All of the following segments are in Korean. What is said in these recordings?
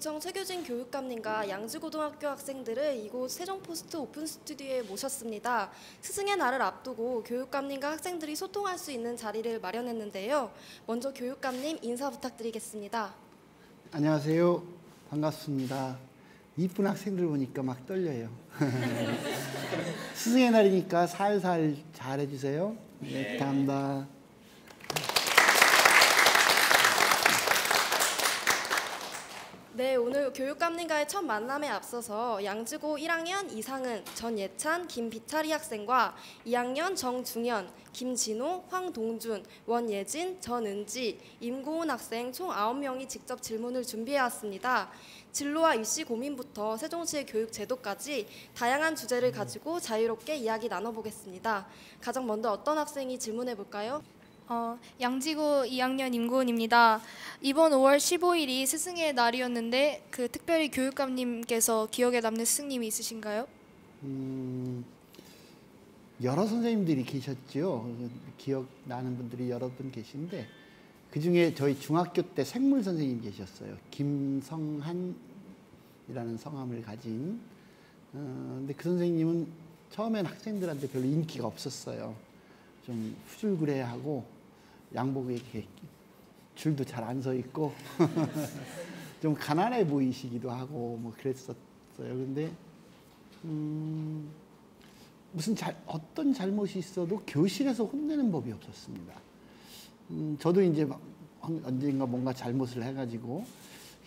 교육청 최규진 교육감님과 양주고등학교 학생들을 이곳 세종포스트 오픈 스튜디오에 모셨습니다. 스승의 날을 앞두고 교육감님과 학생들이 소통할 수 있는 자리를 마련했는데요. 먼저 교육감님 인사 부탁드리겠습니다. 안녕하세요. 반갑습니다. 이쁜 학생들 보니까 막 떨려요. 스승의 날이니까 살살 잘해주세요. 네, 감사합니다. 네, 오늘 교육감님과의 첫 만남에 앞서서 양주고 1학년 이상은, 전예찬, 김비차리 학생과 2학년 정중현, 김진호, 황동준, 원예진, 전은지, 임고은 학생 총 9명이 직접 질문을 준비해왔습니다. 진로와 입시 고민부터 세종시의 교육 제도까지 다양한 주제를 가지고 자유롭게 이야기 나눠보겠습니다. 가장 먼저 어떤 학생이 질문해볼까요? 양지고 2학년 임고은입니다. 이번 5월 15일이 스승의 날이었는데 특별히 교육감님께서 기억에 남는 스승님이 있으신가요? 여러 선생님들이 계셨죠. 기억나는 분들이 여러 분 계신데 그중에 저희 중학교 때 생물 선생님 계셨어요. 김성한이라는 성함을 가진. 근데 그 선생님은 처음엔 학생들한테 별로 인기가 없었어요. 좀 후줄그레하고 양복에 이렇게 줄도 잘 안 서 있고 좀 가난해 보이시기도 하고 뭐 그랬었어요. 근데 어떤 잘못이 있어도 교실에서 혼내는 법이 없었습니다. 저도 이제 언젠가 뭔가 잘못을 해가지고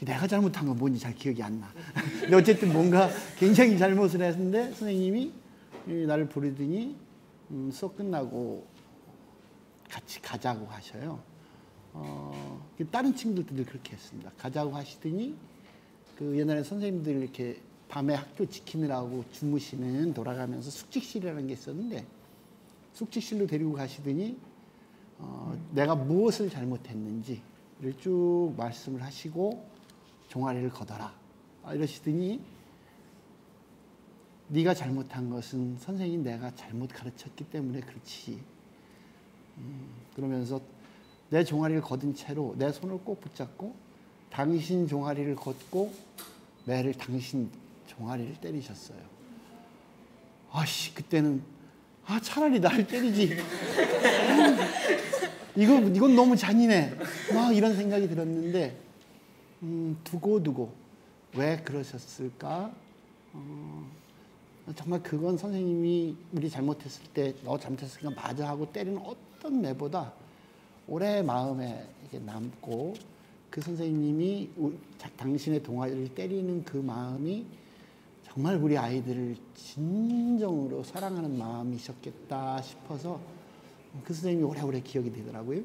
내가 잘못한 건 뭔지 잘 기억이 안 나. 근데 어쨌든 뭔가 굉장히 잘못을 했는데 선생님이 나를 부르더니 수업 끝나고 같이 가자고 하셔요. 다른 친구들도 늘 그렇게 했습니다. 가자고 하시더니 옛날에 선생님들 이렇게 밤에 학교 지키느라고 주무시는 돌아가면서 숙직실이라는 게 있었는데 숙직실로 데리고 가시더니 내가 무엇을 잘못했는지를 쭉 말씀을 하시고 종아리를 걷어라 이러시더니 네가 잘못한 것은 선생님 내가 잘못 가르쳤기 때문에 그렇지. 그러면서 내 종아리를 걷은 채로 내 손을 꼭 붙잡고 당신 종아리를 걷고 매를 당신 종아리를 때리셨어요. 그때는 차라리 나를 때리지. 이건 너무 잔인해. 막 이런 생각이 들었는데 두고두고 왜 그러셨을까? 정말 그건 선생님이 우리 잘못했을 때 너 잘못했으니까 맞아 하고 때리는 어떤 매보다 오래 마음에 이렇게 남고 그 선생님이 당신의 동아리를 때리는 그 마음이 정말 우리 아이들을 진정으로 사랑하는 마음이셨겠다 싶어서 그 선생님이 오래오래 기억이 되더라고요.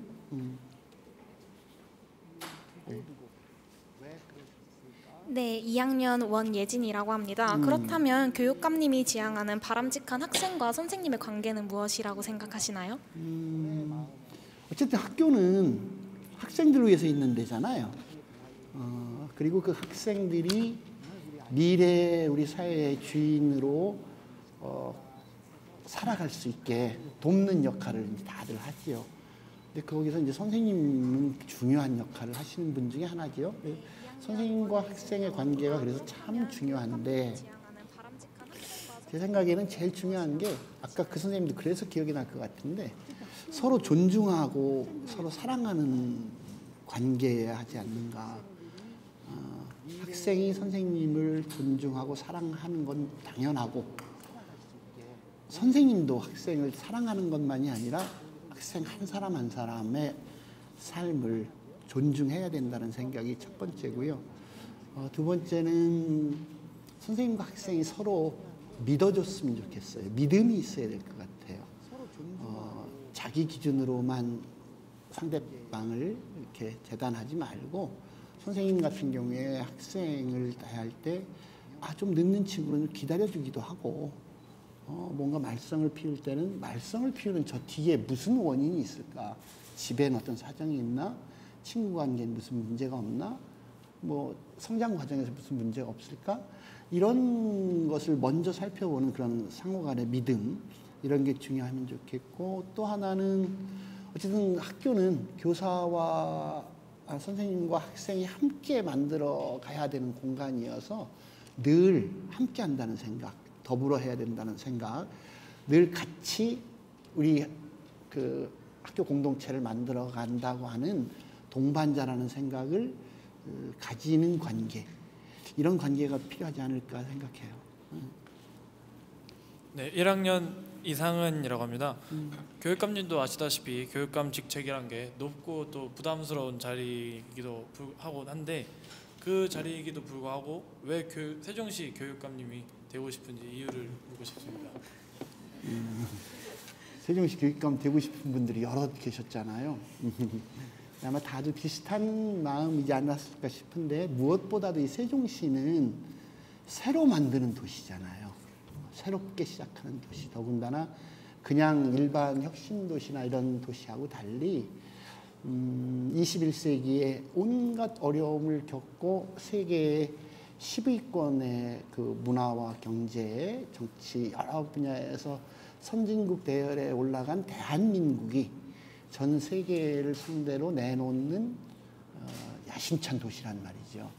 네, 2학년 원예진이라고 합니다. 그렇다면 교육감님이 지향하는 바람직한 학생과 선생님의 관계는 무엇이라고 생각하시나요? 어쨌든 학교는 학생들을 위해서 있는 데잖아요. 그리고 그 학생들이 미래 우리 사회의 주인으로 살아갈 수 있게 돕는 역할을 다들 하지요. 근데 거기서 이제 선생님은 중요한 역할을 하시는 분 중에 하나지요. 선생님과 학생의 관계가 그래서 참 중요한데 제 생각에는 제일 중요한 게 아까 그 선생님도 그래서 기억이 날 것 같은데 서로 존중하고 서로 사랑하는 관계여야 하지 않는가. 학생이 선생님을 존중하고 사랑하는 건 당연하고 선생님도 학생을 사랑하는 것만이 아니라 학생 한 사람 한 사람의 삶을 존중해야 된다는 생각이 첫 번째고요. 두 번째는 선생님과 학생이 서로 믿어줬으면 좋겠어요. 믿음이 있어야 될 것 같아요. 자기 기준으로만 상대방을 이렇게 재단하지 말고 선생님 같은 경우에 학생을 대할 때 좀 늦는 친구는 기다려주기도 하고 뭔가 말썽을 피울 때는 말썽을 피우는 저 뒤에 무슨 원인이 있을까? 집엔 어떤 사정이 있나? 친구 관계에 무슨 문제가 없나? 뭐 성장 과정에서 무슨 문제가 없을까? 이런 것을 먼저 살펴보는 그런 상호 간의 믿음 이런 게 중요하면 좋겠고 또 하나는 어쨌든 학교는 교사와 선생님과 학생이 함께 만들어 가야 되는 공간이어서 늘 함께 한다는 생각, 더불어 해야 된다는 생각, 늘 같이 우리 그 학교 공동체를 만들어 간다고 하는 동반자라는 생각을 가지는 관계, 이런 관계가 필요하지 않을까 생각해요. 네, 1학년 이상은이라고 합니다. 교육감님도 아시다시피 교육감 직책이란 게 높고 또 부담스러운 자리이기도 하고 한데 그 자리이기도 불구하고 왜 세종시 교육감님이 되고 싶은지 이유를 묻고 싶습니다. 세종시 교육감 되고 싶은 분들이 여러 계셨잖아요. 아마 다들 비슷한 마음이지 않았을까 싶은데 무엇보다도 이 세종시는 새로 만드는 도시잖아요. 새롭게 시작하는 도시. 더군다나 그냥 일반 혁신도시나 이런 도시하고 달리 21세기에 온갖 어려움을 겪고 세계의 10위권의 그 문화와 경제, 정치 여러 분야에서 선진국 대열에 올라간 대한민국이 전 세계를 상대로 내놓는 야심찬 도시란 말이죠.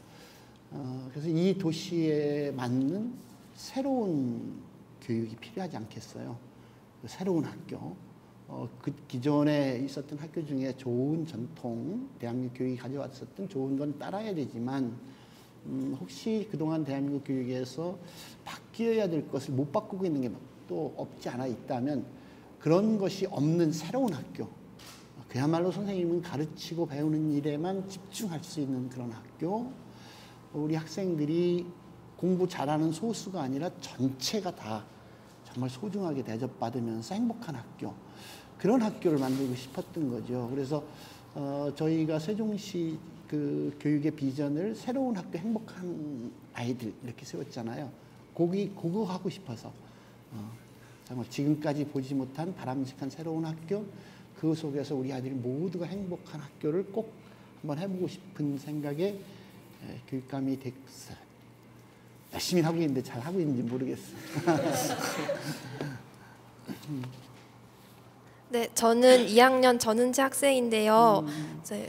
그래서 이 도시에 맞는 새로운 교육이 필요하지 않겠어요. 새로운 학교. 그 기존에 있었던 학교 중에 좋은 전통, 대한민국 교육이 가져왔었던 좋은 건 따라야 되지만 혹시 그동안 대한민국 교육에서 바뀌어야 될 것을 못 바꾸고 있는 게 또 없지 않아 있다면 그런 것이 없는 새로운 학교, 그야말로 선생님은 가르치고 배우는 일에만 집중할 수 있는 그런 학교, 우리 학생들이 공부 잘하는 소수가 아니라 전체가 다 정말 소중하게 대접받으면서 행복한 학교, 그런 학교를 만들고 싶었던 거죠. 그래서 저희가 세종시 그 교육의 비전을 새로운 학교, 행복한 아이들 이렇게 세웠잖아요. 그거 하고 싶어서 정말 지금까지 보지 못한 바람직한 새로운 학교, 그 속에서 우리 아이들이 모두가 행복한 학교를 꼭 한번 해보고 싶은 생각에 교육감이 됐어요. 열심히 하고 있는데 잘 하고 있는지 모르겠어요. 네, 저는 2학년 전은지 학생인데요.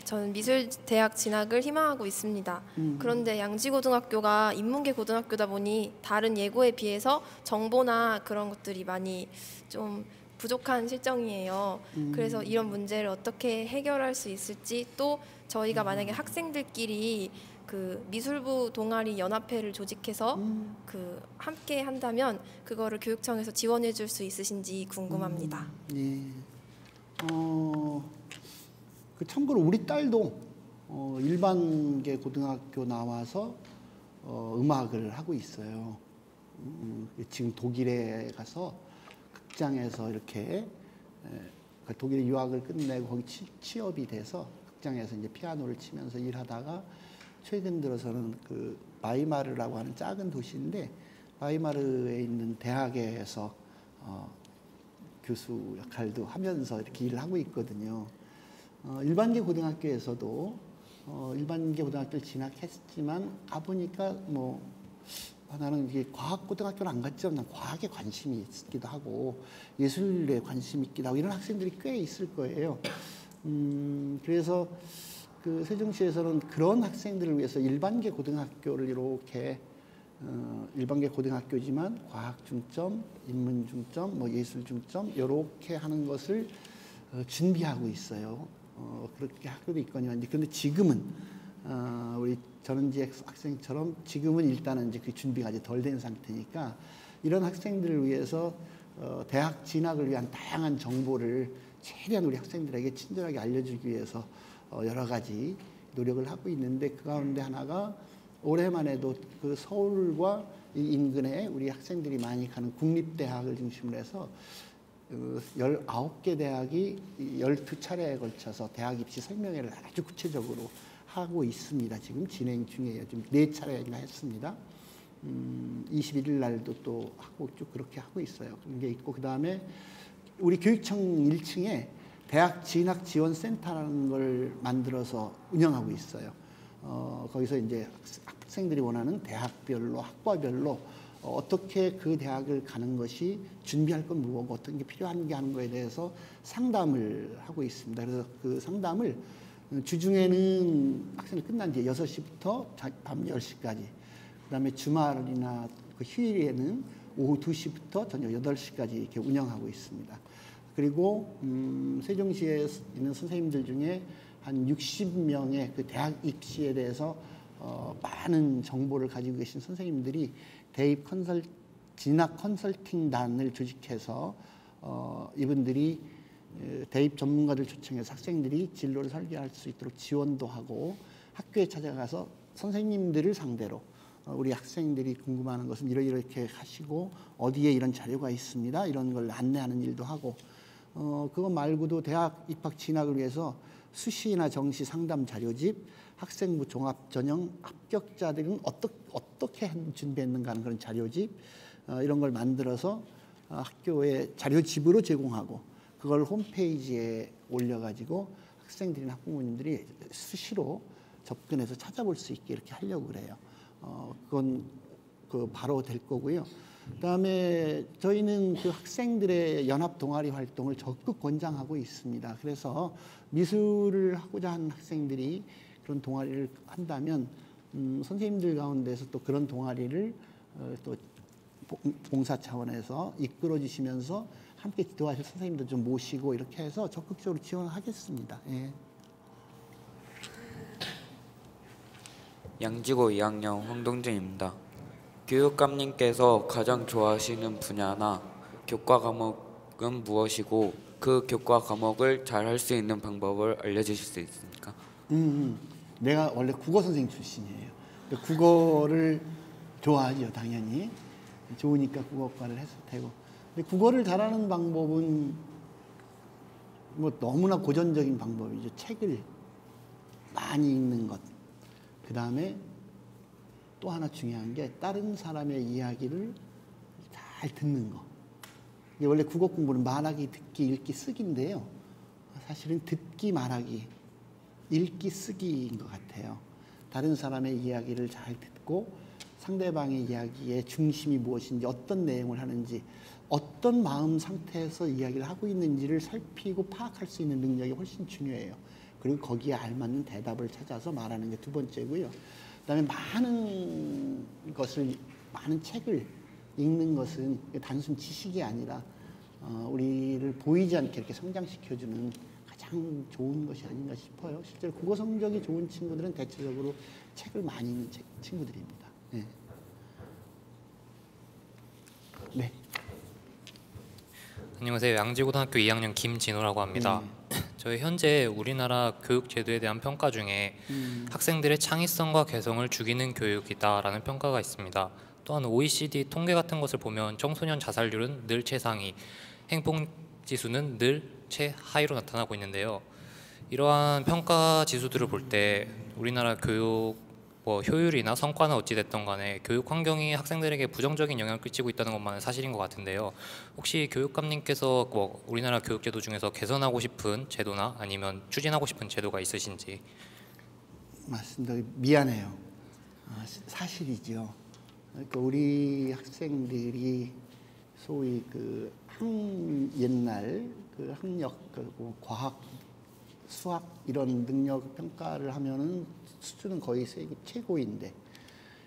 저는 미술대학 진학을 희망하고 있습니다. 그런데 양지고등학교가 인문계 고등학교다 보니 다른 예고에 비해서 정보나 그런 것들이 많이 좀 부족한 실정이에요. 그래서 이런 문제를 어떻게 해결할 수 있을지, 또 저희가 만약에 학생들끼리 그 미술부 동아리 연합회를 조직해서 그 함께 한다면 그거를 교육청에서 지원해 줄 수 있으신지 궁금합니다. 예. 그 참고로 우리 딸도 일반계 고등학교 나와서 음악을 하고 있어요. 지금 독일에 가서 극장에서 이렇게 독일에 유학을 끝내고 거기 취업이 돼서 극장에서 이제 피아노를 치면서 일하다가 최근 들어서는 그 바이마르라고 하는 작은 도시인데 바이마르에 있는 대학에서 교수 역할도 하면서 이렇게 일을 하고 있거든요. 일반계 고등학교에서도 일반계 고등학교를 진학했지만 가보니까 나는 이게 과학 고등학교를 안 갔지만 난 과학에 관심이 있기도 하고 예술에 관심이 있기도 하고 이런 학생들이 꽤 있을 거예요. 그래서 그 세종시에서는 그런 학생들을 위해서 일반계 고등학교를 이렇게 일반계 고등학교지만 과학 중점, 인문 중점, 예술 중점 이렇게 하는 것을 준비하고 있어요. 그렇게 학교도 있거든요. 그런데 지금은 우리 전은지 학생처럼 지금은 일단은 이제 그 준비가 아직 덜 된 상태니까 이런 학생들을 위해서 대학 진학을 위한 다양한 정보를 최대한 우리 학생들에게 친절하게 알려주기 위해서 여러 가지 노력을 하고 있는데 그 가운데 하나가 올해만 해도 그 서울과 이 인근에 우리 학생들이 많이 가는 국립대학을 중심으로 해서 19개 대학이 12차례에 걸쳐서 대학 입시 설명회를 아주 구체적으로 하고 있습니다. 지금 진행 중이에요. 지금 4차례나 했습니다. 21일 날도 또 하고 쭉 그렇게 하고 있어요. 그런 게 있고 그다음에 우리 교육청 1층에 대학 진학 지원 센터라는 걸 만들어서 운영하고 있어요. 거기서 이제 학생들이 원하는 대학별로 학과별로 어떻게 그 대학을 가는 것이 준비할 건 무엇고 어떤 게 필요한 게 하는 거에 대해서 상담을 하고 있습니다. 그래서 그 상담을 주중에는 학생이 끝난 뒤에 6시부터 밤 10시까지, 그다음에 주말이나 그 휴일에는 오후 2시부터 저녁 8시까지 이렇게 운영하고 있습니다. 그리고 세종시에 있는 선생님들 중에 한 60명의 그 대학 입시에 대해서 많은 정보를 가지고 계신 선생님들이 대입 진학 컨설팅단을 조직해서 이분들이 대입 전문가들 초청해서 학생들이 진로를 설계할 수 있도록 지원도 하고, 학교에 찾아가서 선생님들을 상대로 우리 학생들이 궁금해하는 것은 이렇게 하시고 어디에 이런 자료가 있습니다, 이런 걸 안내하는 일도 하고, 그거 말고도 대학 입학 진학을 위해서 수시나 정시 상담 자료집, 학생부 종합 전형 합격자들은 어떻게 준비했는가 하는 그런 자료집, 이런 걸 만들어서 학교에 자료집으로 제공하고, 그걸 홈페이지에 올려가지고 학생들이나 학부모님들이 수시로 접근해서 찾아볼 수 있게 이렇게 하려고 그래요. 그건 바로 될 거고요. 그다음에 저희는 그 학생들의 연합 동아리 활동을 적극 권장하고 있습니다. 그래서 미술을 하고자 하는 학생들이 그런 동아리를 한다면 선생님들 가운데서 또 그런 동아리를 또 봉사 차원에서 이끌어 주시면서 함께 지도하실 선생님들 좀 모시고 이렇게 해서 적극적으로 지원하겠습니다. 예. 양지고 2학년 황동진입니다. 교육감님께서 가장 좋아하시는 분야나 교과 과목은 무엇이고 그 교과 과목을 잘 할 수 있는 방법을 알려주실 수 있습니까? 내가 원래 국어 선생님 출신이에요. 국어를 좋아하죠, 당연히. 좋으니까 국어과를 했을 테고. 근데 국어를 잘하는 방법은 뭐 너무나 고전적인 방법이죠. 책을 많이 읽는 것. 그 다음에 또 하나 중요한 게 다른 사람의 이야기를 잘 듣는 거. 이게 원래 국어 공부는 말하기, 듣기, 읽기, 쓰기인데요. 사실은 듣기, 말하기, 읽기, 쓰기인 것 같아요. 다른 사람의 이야기를 잘 듣고 상대방의 이야기의 중심이 무엇인지, 어떤 내용을 하는지, 어떤 마음 상태에서 이야기를 하고 있는지를 살피고 파악할 수 있는 능력이 훨씬 중요해요. 그리고 거기에 알맞는 대답을 찾아서 말하는 게 두 번째고요. 그다음에 많은 책을 읽는 것은 단순 지식이 아니라 우리를 보이지 않게 이렇게 성장시켜주는 가장 좋은 것이 아닌가 싶어요. 실제로 국어 성적이 좋은 친구들은 대체적으로 책을 많이 읽는 친구들입니다. 네. 네. 안녕하세요. 양지고등학교 2학년 김진호라고 합니다. 저희 현재 우리나라 교육 제도에 대한 평가 중에 학생들의 창의성과 개성을 죽이는 교육이다라는 평가가 있습니다. 또한 OECD 통계 같은 것을 보면 청소년 자살률은 늘 최상위, 행복 지수는 늘 최하위로 나타나고 있는데요. 이러한 평가 지수들을 볼 때 우리나라 교육 효율이나 성과는 어찌됐든 간에 교육 환경이 학생들에게 부정적인 영향을 끼치고 있다는 것만은 사실인 것 같은데요. 혹시 교육감님께서 우리나라 교육제도 중에서 개선하고 싶은 제도나 아니면 추진하고 싶은 제도가 있으신지? 맞습니다. 미안해요. 사실이죠. 그러니까 우리 학생들이 소위 그 옛날 그 학력, 그리고 과학, 수학 이런 능력 평가를 하면은 수준은 거의 세계 최고인데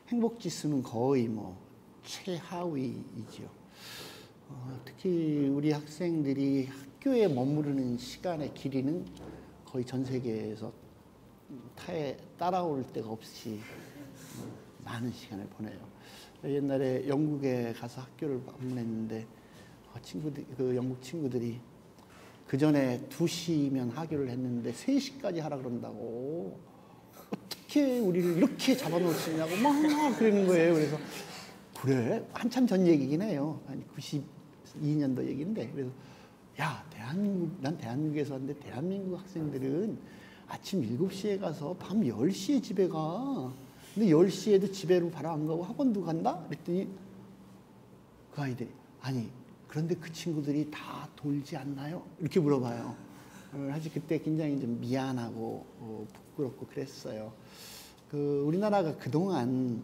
행복 지수는 거의 뭐 최하위이죠. 특히 우리 학생들이 학교에 머무르는 시간의 길이는 거의 전 세계에서 따라올 데가 없이 많은 시간을 보내요. 옛날에 영국에 가서 학교를 방문했는데 영국 친구들이 그 전에 2시면 하교를 했는데 3시까지 하라 그런다고, 어떻게 우리를 이렇게 잡아놓을 수 있냐고 막 그러는 거예요. 그래서 그래? 한참 전 얘기긴 해요. 한 92년도 얘기인데, 그래서 야, 난 대한민국에서 왔는데 대한민국 학생들은 아침 7시에 가서 밤 10시에 집에 가. 근데 10시에도 집에로 바로 안 가고 학원도 간다? 그랬더니 그 아이들이 아니 그런데 그 친구들이 다 돌지 않나요? 이렇게 물어봐요. 사실 그때 굉장히 좀 미안하고 부끄럽고 그랬어요. 우리나라가 그동안은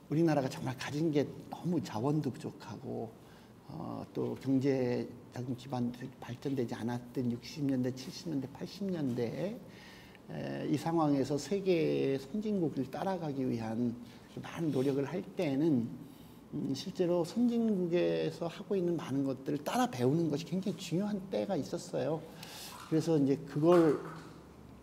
우리나라가 정말 가진 게 너무 자원도 부족하고 또 경제적인 기반도 발전되지 않았던 60년대, 70년대, 80년대에 이 상황에서 세계의 선진국을 따라가기 위한 많은 노력을 할 때는 실제로 선진국에서 하고 있는 많은 것들을 따라 배우는 것이 굉장히 중요한 때가 있었어요. 그래서 이제 그걸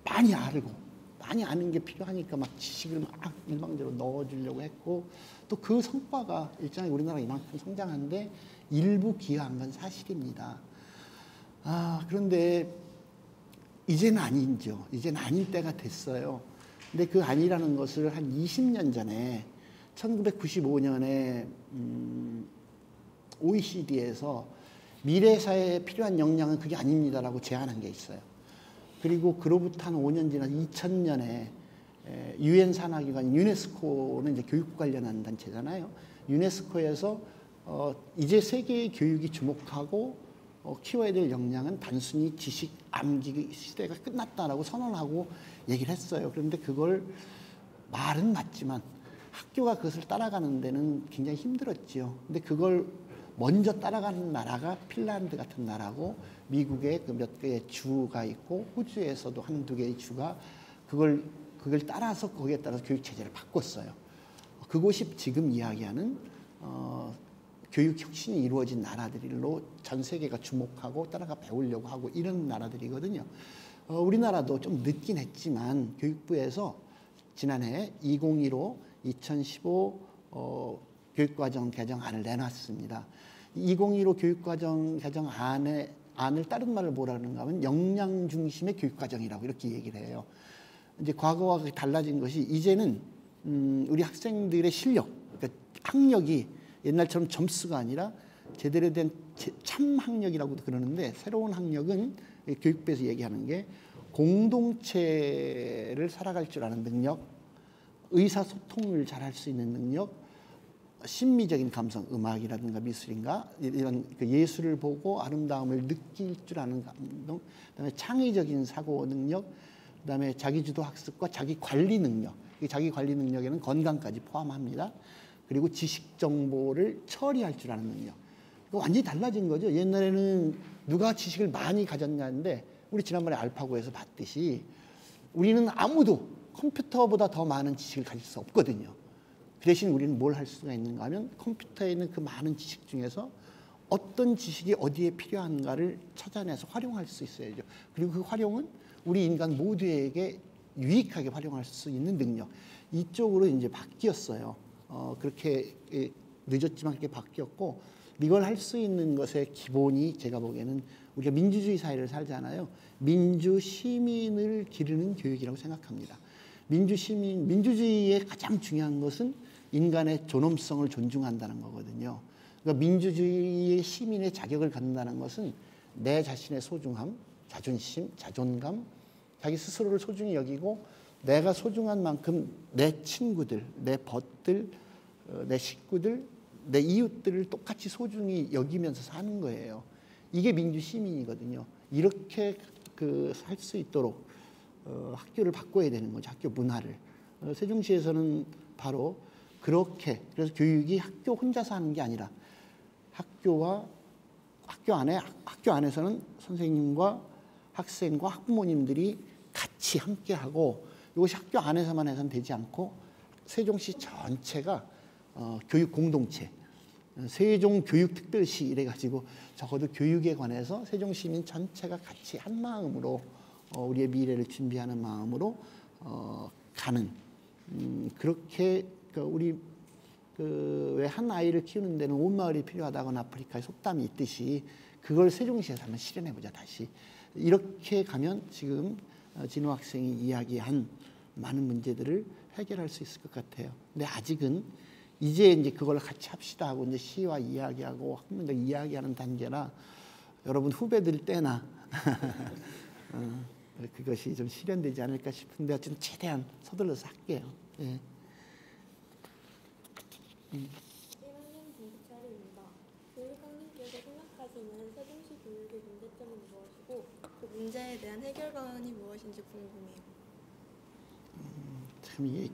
많이 알고 많이 아는 게 필요하니까 막 지식을 막 일방적으로 넣어주려고 했고 또 그 성과가 일정하게 우리나라가 이만큼 성장하는데 일부 기여한 건 사실입니다. 그런데 이제는 아니죠. 이제는 아닐 때가 됐어요. 근데 그 아니라는 것을 한 20년 전에 1995년에 OECD에서 미래 사회에 필요한 역량은 그게 아닙니다라고 제안한 게 있어요. 그리고 그로부터 한 5년 지난 2000년에 유엔 산하기관 유네스코는 이제 교육 관련한 단체잖아요. 유네스코에서 이제 세계의 교육이 주목하고 키워야 될 역량은 단순히 지식 암기 시대가 끝났다라고 선언하고 얘기를 했어요. 그런데 그걸 말은 맞지만 학교가 그것을 따라가는 데는 굉장히 힘들었지요. 근데 그걸 먼저 따라가는 나라가 핀란드 같은 나라고 미국의 그 몇 개의 주가 있고 호주에서도 한두 개의 주가 그걸 따라서 거기에 따라서 교육 체제를 바꿨어요. 그곳이 지금 이야기하는 교육 혁신이 이루어진 나라들로 전 세계가 주목하고 따라가 배우려고 하고 이런 나라들이거든요. 우리나라도 좀 늦긴 했지만 교육부에서 지난해 2015 교육과정 개정안을 내놨습니다. 2015 교육과정 개정안을 다른 말을 뭐라 그러는가 하면 역량 중심의 교육과정이라고 이렇게 얘기를 해요. 이제 과거와 달라진 것이 이제는 우리 학생들의 실력, 그러니까 학력이 옛날처럼 점수가 아니라 제대로 된 참 학력이라고도 그러는데 새로운 학력은 교육부에서 얘기하는 게 공동체를 살아갈 줄 아는 능력, 의사소통을 잘할 수 있는 능력, 심미적인 감성, 음악이라든가 미술인가 이런 그 예술을 보고 아름다움을 느낄 줄 아는 감동, 그다음에 창의적인 사고 능력, 그다음에 자기주도 학습과 자기 관리 능력. 이 자기 관리 능력에는 건강까지 포함합니다. 그리고 지식 정보를 처리할 줄 아는 능력. 이거 완전히 달라진 거죠. 옛날에는 누가 지식을 많이 가졌냐는데 우리 지난번에 알파고에서 봤듯이 우리는 아무도 컴퓨터보다 더 많은 지식을 가질 수 없거든요. 그 대신 우리는 뭘 할 수가 있는가 하면 컴퓨터에 있는 그 많은 지식 중에서 어떤 지식이 어디에 필요한가를 찾아내서 활용할 수 있어야죠. 그리고 그 활용은 우리 인간 모두에게 유익하게 활용할 수 있는 능력. 이쪽으로 이제 바뀌었어요. 그렇게 늦었지만 그렇게 바뀌었고 이걸 할 수 있는 것의 기본이 제가 보기에는 우리가 민주주의 사회를 살잖아요. 민주 시민을 기르는 교육이라고 생각합니다. 민주주의의 가장 중요한 것은 인간의 존엄성을 존중한다는 거거든요. 그러니까 민주주의의 시민의 자격을 갖는다는 것은 내 자신의 소중함, 자존심, 자존감, 자기 스스로를 소중히 여기고 내가 소중한 만큼 내 친구들, 내 벗들, 내 식구들, 내 이웃들을 똑같이 소중히 여기면서 사는 거예요. 이게 민주 시민이거든요. 이렇게 할 수 있도록 학교를 바꿔야 되는 거죠. 학교 문화를. 세종시에서는 바로 그렇게 그래서 교육이 학교 혼자서 하는 게 아니라 학교 안에서는 선생님과 학생과 학부모님들이 같이 함께하고 이것이 학교 안에서만 해서는 되지 않고 세종시 전체가 교육 공동체, 세종교육특별시 이래가지고 적어도 교육에 관해서 세종시민 전체가 같이 한 마음으로 우리의 미래를 준비하는 마음으로 가는 그렇게 우리 왜 한 아이를 키우는 데는 온 마을이 필요하다고 아프리카의 속담이 있듯이 그걸 세종시에서 한번 실현해보자 다시. 이렇게 가면 지금 진호 학생이 이야기한 많은 문제들을 해결할 수 있을 것 같아요. 근데 아직은 이제 그걸 같이 합시다 하고 이제 시와 이야기하고 학문과 이야기하는 단계라 여러분 후배들 때나 그것이 좀 실현되지 않을까 싶은데 어쨌든 최대한 서둘러서 할게요. 예. 1학년 김기철입니다. 교육감님께서 생각하시는 세종시 교육의 문제점은 무엇이고 그 문제에 대한 해결방안이 무엇인지 궁금해요. 참 이게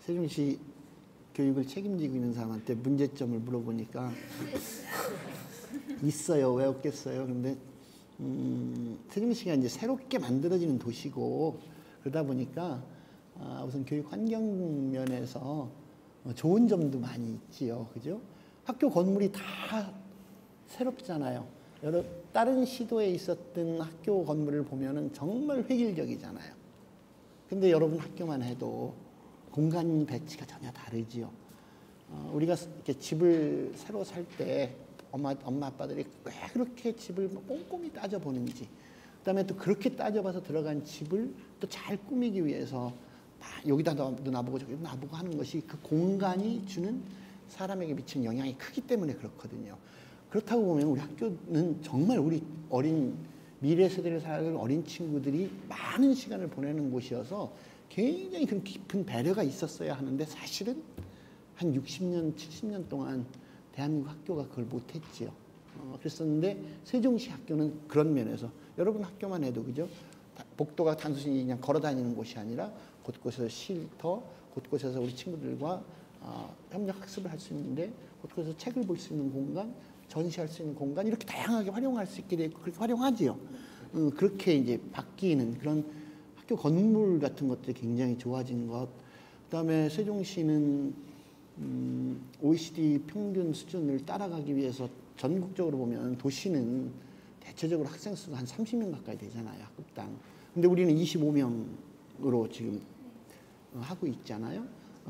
세종시 교육을 책임지고 있는 사람한테 문제점을 물어보니까 있어요. 왜 없겠어요? 근데 세종시가 이제 새롭게 만들어지는 도시고 그러다 보니까 우선 교육 환경 면에서 좋은 점도 많이 있지요. 그죠? 학교 건물이 다 새롭잖아요. 다른 시도에 있었던 학교 건물을 보면은 정말 획일적이잖아요. 근데 여러분 학교만 해도 공간 배치가 전혀 다르지요. 우리가 이렇게 집을 새로 살 때 엄마 아빠들이 왜 그렇게 집을 꼼꼼히 따져보는지, 그다음에 또 그렇게 따져봐서 들어간 집을 또 잘 꾸미기 위해서 여기다 놔보고 저기다 놔보고 하는 것이 그 공간이 주는 사람에게 미치는 영향이 크기 때문에 그렇거든요. 그렇다고 보면 우리 학교는 정말 우리 어린 미래 세대를 살아갈 어린 친구들이 많은 시간을 보내는 곳이어서 굉장히 그 깊은 배려가 있었어야 하는데 사실은 한 60년, 70년 동안 대한민국 학교가 그걸 못했지요. 그랬었는데 세종시 학교는 그런 면에서 여러분 학교만 해도 그죠? 복도가 단순히 그냥 걸어 다니는 곳이 아니라 곳곳에서 쉼터, 곳곳에서 우리 친구들과 협력 학습을 할 수 있는데 곳곳에서 책을 볼 수 있는 공간, 전시할 수 있는 공간 이렇게 다양하게 활용할 수 있게 되고 그렇게 활용하지요. 그렇게 이제 바뀌는 그런 학교 건물 같은 것들이 굉장히 좋아진 것. 그다음에 세종시는 OECD 평균 수준을 따라가기 위해서 전국적으로 보면 도시는 대체적으로 학생 수가 한 30명 가까이 되잖아요. 학급당. 근데 우리는 25명으로 지금 하고 있잖아요.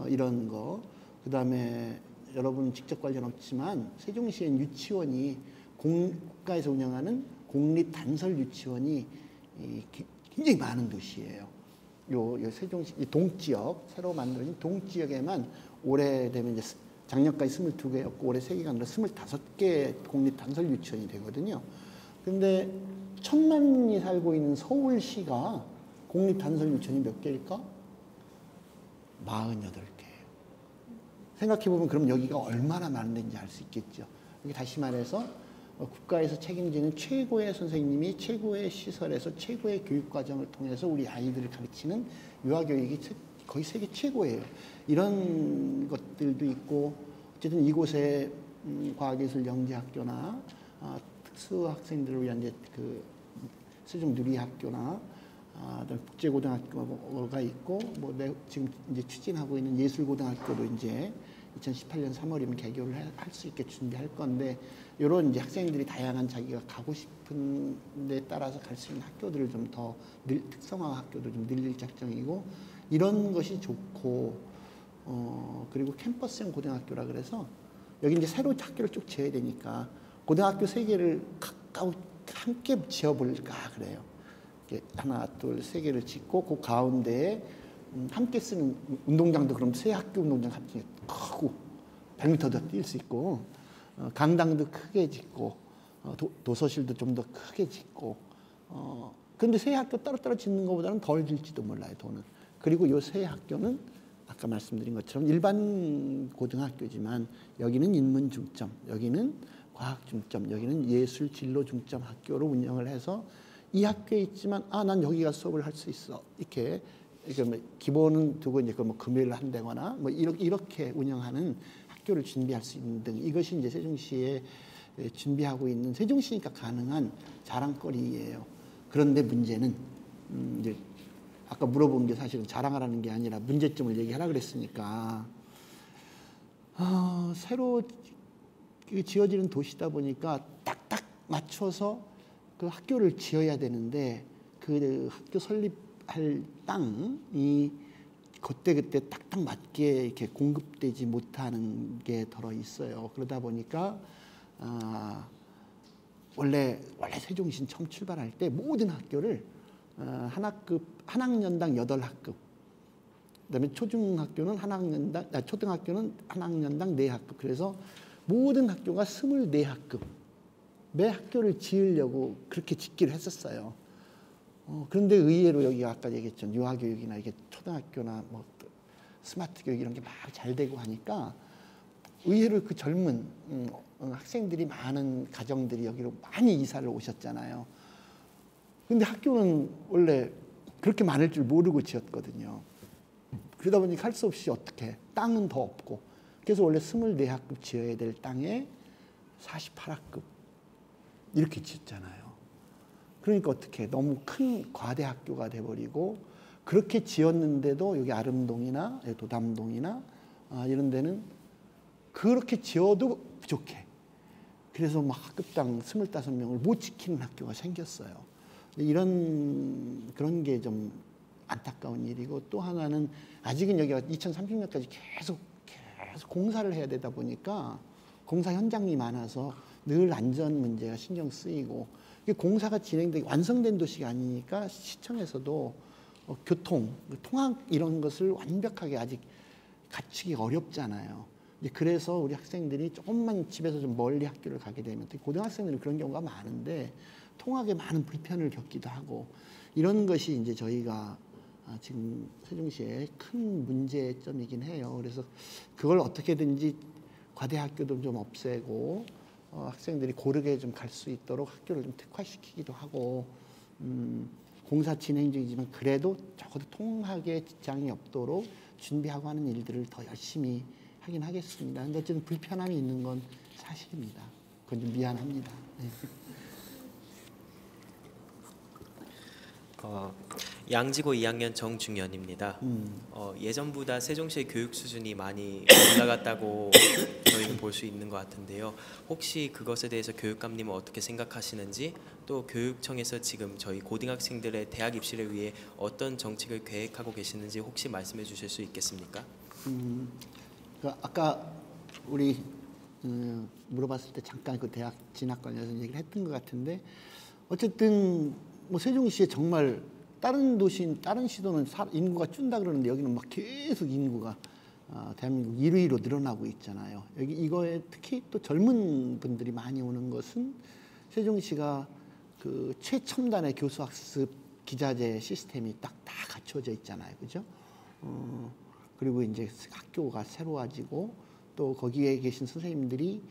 이런 거. 그다음에 여러분 직접 관련 없지만 세종시엔 유치원이 국가에서 운영하는 공립 단설 유치원이 굉장히 많은 도시예요. 요 세종시 동지역 새로 만들어진 동지역에만 올해 되면 이제 작년까지 22개였고 올해 세계관으로 25개 공립 단설 유치원이 되거든요. 근데 1,000만이 살고 있는 서울시가 공립 단설 유치원이 몇 개일까? 48개. 생각해보면 그럼 여기가 얼마나 많은지 알 수 있겠죠. 여기 다시 말해서 국가에서 책임지는 최고의 선생님이 최고의 시설에서 최고의 교육과정을 통해서 우리 아이들을 가르치는 유아교육이 거의 세계 최고예요. 이런 것들도 있고 어쨌든 이곳에 과학예술영재학교나 특수학생들을 위한 이제 그 세종누리학교나 국제고등학교가 있고 뭐 지금 이제 추진하고 있는 예술고등학교도 이제 2018년 3월이면 개교를 할 수 있게 준비할 건데 이런 이제 학생들이 다양한 자기가 가고 싶은 데 따라서 갈 수 있는 학교들을 좀 더 특성화 학교도 좀 늘릴 작정이고 이런 것이 좋고 그리고 캠퍼스형 고등학교라 그래서 여기 이제 새로 학교를 쭉 지어야 되니까 고등학교 3개를 가까이 함께 지어볼까 그래요. 하나, 둘, 3개를 짓고 그 가운데에 함께 쓰는 운동장도 그럼 새 학교 운동장 같은 게 크고 100m 더 뛸 수 있고 강당도 크게 짓고 도서실도 좀 더 크게 짓고 근데 새 학교 따로따로 짓는 것보다는 덜 들지도 몰라요 돈은. 그리고 이 새 학교는 아까 말씀드린 것처럼 일반 고등학교지만 여기는 인문 중점, 여기는 과학 중점, 여기는 예술 진로 중점 학교로 운영을 해서 이 학교에 있지만 난 여기 가서 수업을 할 수 있어 이렇게 뭐 기본은 두고 이제 뭐 금요일 한다거나 뭐 이렇게 운영하는 학교를 준비할 수 있는 등 이것이 이제 세종시에 준비하고 있는 세종시니까 가능한 자랑거리예요. 그런데 문제는 이제 아까 물어본 게 사실은 자랑하라는 게 아니라 문제점을 얘기하라 그랬으니까 새로 지어지는 도시다 보니까 딱딱 맞춰서 그 학교를 지어야 되는데 그 학교 설립할 땅이 그때 딱딱 맞게 이렇게 공급되지 못하는 게 덜어 있어요. 그러다 보니까 원래 세종시는 처음 출발할 때 모든 학교를 한 학년당 8학급, 그다음에 초등학교는 한 학년당 4학급. 그래서 모든 학교가 24학급. 매 학교를 지으려고 그렇게 짓기를 했었어요. 그런데 의외로 여기가 아까 얘기했죠. 유아교육이나 이게 초등학교나 뭐 스마트 교육 이런 게 막 잘 되고 하니까 의외로 그 젊은 학생들이 많은 가정들이 여기로 많이 이사를 오셨잖아요. 근데 학교는 원래 그렇게 많을 줄 모르고 지었거든요. 그러다 보니까 할 수 없이 어떻게 땅은 더 없고 그래서 원래 24학급 지어야 될 땅에 48학급 이렇게 지었잖아요. 그러니까 어떻게 너무 큰 과대 학교가 돼버리고 그렇게 지었는데도 여기 아름동이나 도담동이나 이런 데는 그렇게 지어도 부족해. 그래서 막 학급당 25명을 못 지키는 학교가 생겼어요. 그런 게 좀 안타까운 일이고 또 하나는 아직은 여기가 2030년까지 계속 공사를 해야 되다 보니까 공사 현장이 많아서 늘 안전 문제가 신경 쓰이고 공사가 진행되기 완성된 도시가 아니니까 시청에서도 교통, 통학 이런 것을 완벽하게 아직 갖추기 어렵잖아요. 그래서 우리 학생들이 조금만 집에서 좀 멀리 학교를 가게 되면 고등학생들은 그런 경우가 많은데 통학에 많은 불편을 겪기도 하고 이런 것이 이제 저희가 지금 세종시의 큰 문제점이긴 해요. 그래서 그걸 어떻게든지 과대 학교도 좀 없애고 학생들이 고르게 좀 갈 수 있도록 학교를 좀 특화시키기도 하고 공사 진행 중이지만 그래도 적어도 통학에 지장이 없도록 준비하고 하는 일들을 더 열심히 하긴 하겠습니다. 근데 어쨌든 불편함이 있는 건 사실입니다. 그건 좀 미안합니다. 네. 양지고 2학년 정중현입니다. 예전보다 세종시의 교육 수준이 많이 올라갔다고 저희는 볼 수 있는 것 같은데요. 혹시 그것에 대해서 교육감님은 어떻게 생각하시는지 또 교육청에서 지금 저희 고등학생들의 대학 입시를 위해 어떤 정책을 계획하고 계시는지 혹시 말씀해 주실 수 있겠습니까? 그러니까 아까 우리 물어봤을 때 잠깐 그 대학 진학 관련해서 얘기를 했던 것 같은데 어쨌든 뭐 세종시에 정말 다른 도시, 다른 시도는 인구가 준다 그러는데 여기는 막 계속 인구가 대한민국 1위로 늘어나고 있잖아요. 여기 이거에 특히 또 젊은 분들이 많이 오는 것은 세종시가 그 최첨단의 교수학습 기자재 시스템이 딱 다 갖춰져 있잖아요, 그죠? 그리고 이제 학교가 새로워지고 또 거기에 계신 선생님들이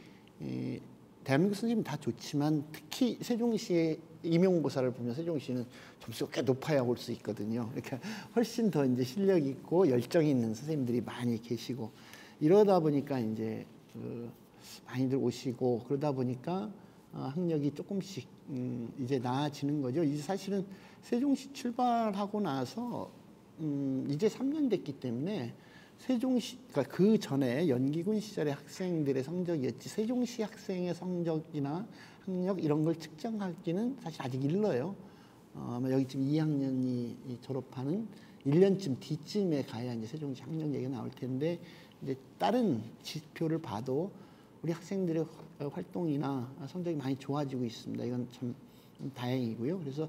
대한민국 선생님 다 좋지만 특히 세종시의 임용고사를 보면 세종시는 점수가 꽤 높아야 올 수 있거든요. 그러니까 훨씬 더 이제 실력 있고 열정 있는 선생님들이 많이 계시고 이러다 보니까 이제 많이들 오시고 그러다 보니까 학력이 조금씩 이제 나아지는 거죠. 이제 사실은 세종시 출발하고 나서 이제 3년 됐기 때문에 세종시, 그러니까 그 전에 연기군 시절의 학생들의 성적이었지 세종시 학생의 성적이나 학력 이런 걸 측정하기는 사실 아직 일러요. 여기 지금 2학년이 졸업하는 1년쯤 뒤쯤에 가야 이제 세종시 학력 얘기가 나올 텐데 이제 다른 지표를 봐도 우리 학생들의 활동이나 성적이 많이 좋아지고 있습니다. 이건 참 다행이고요. 그래서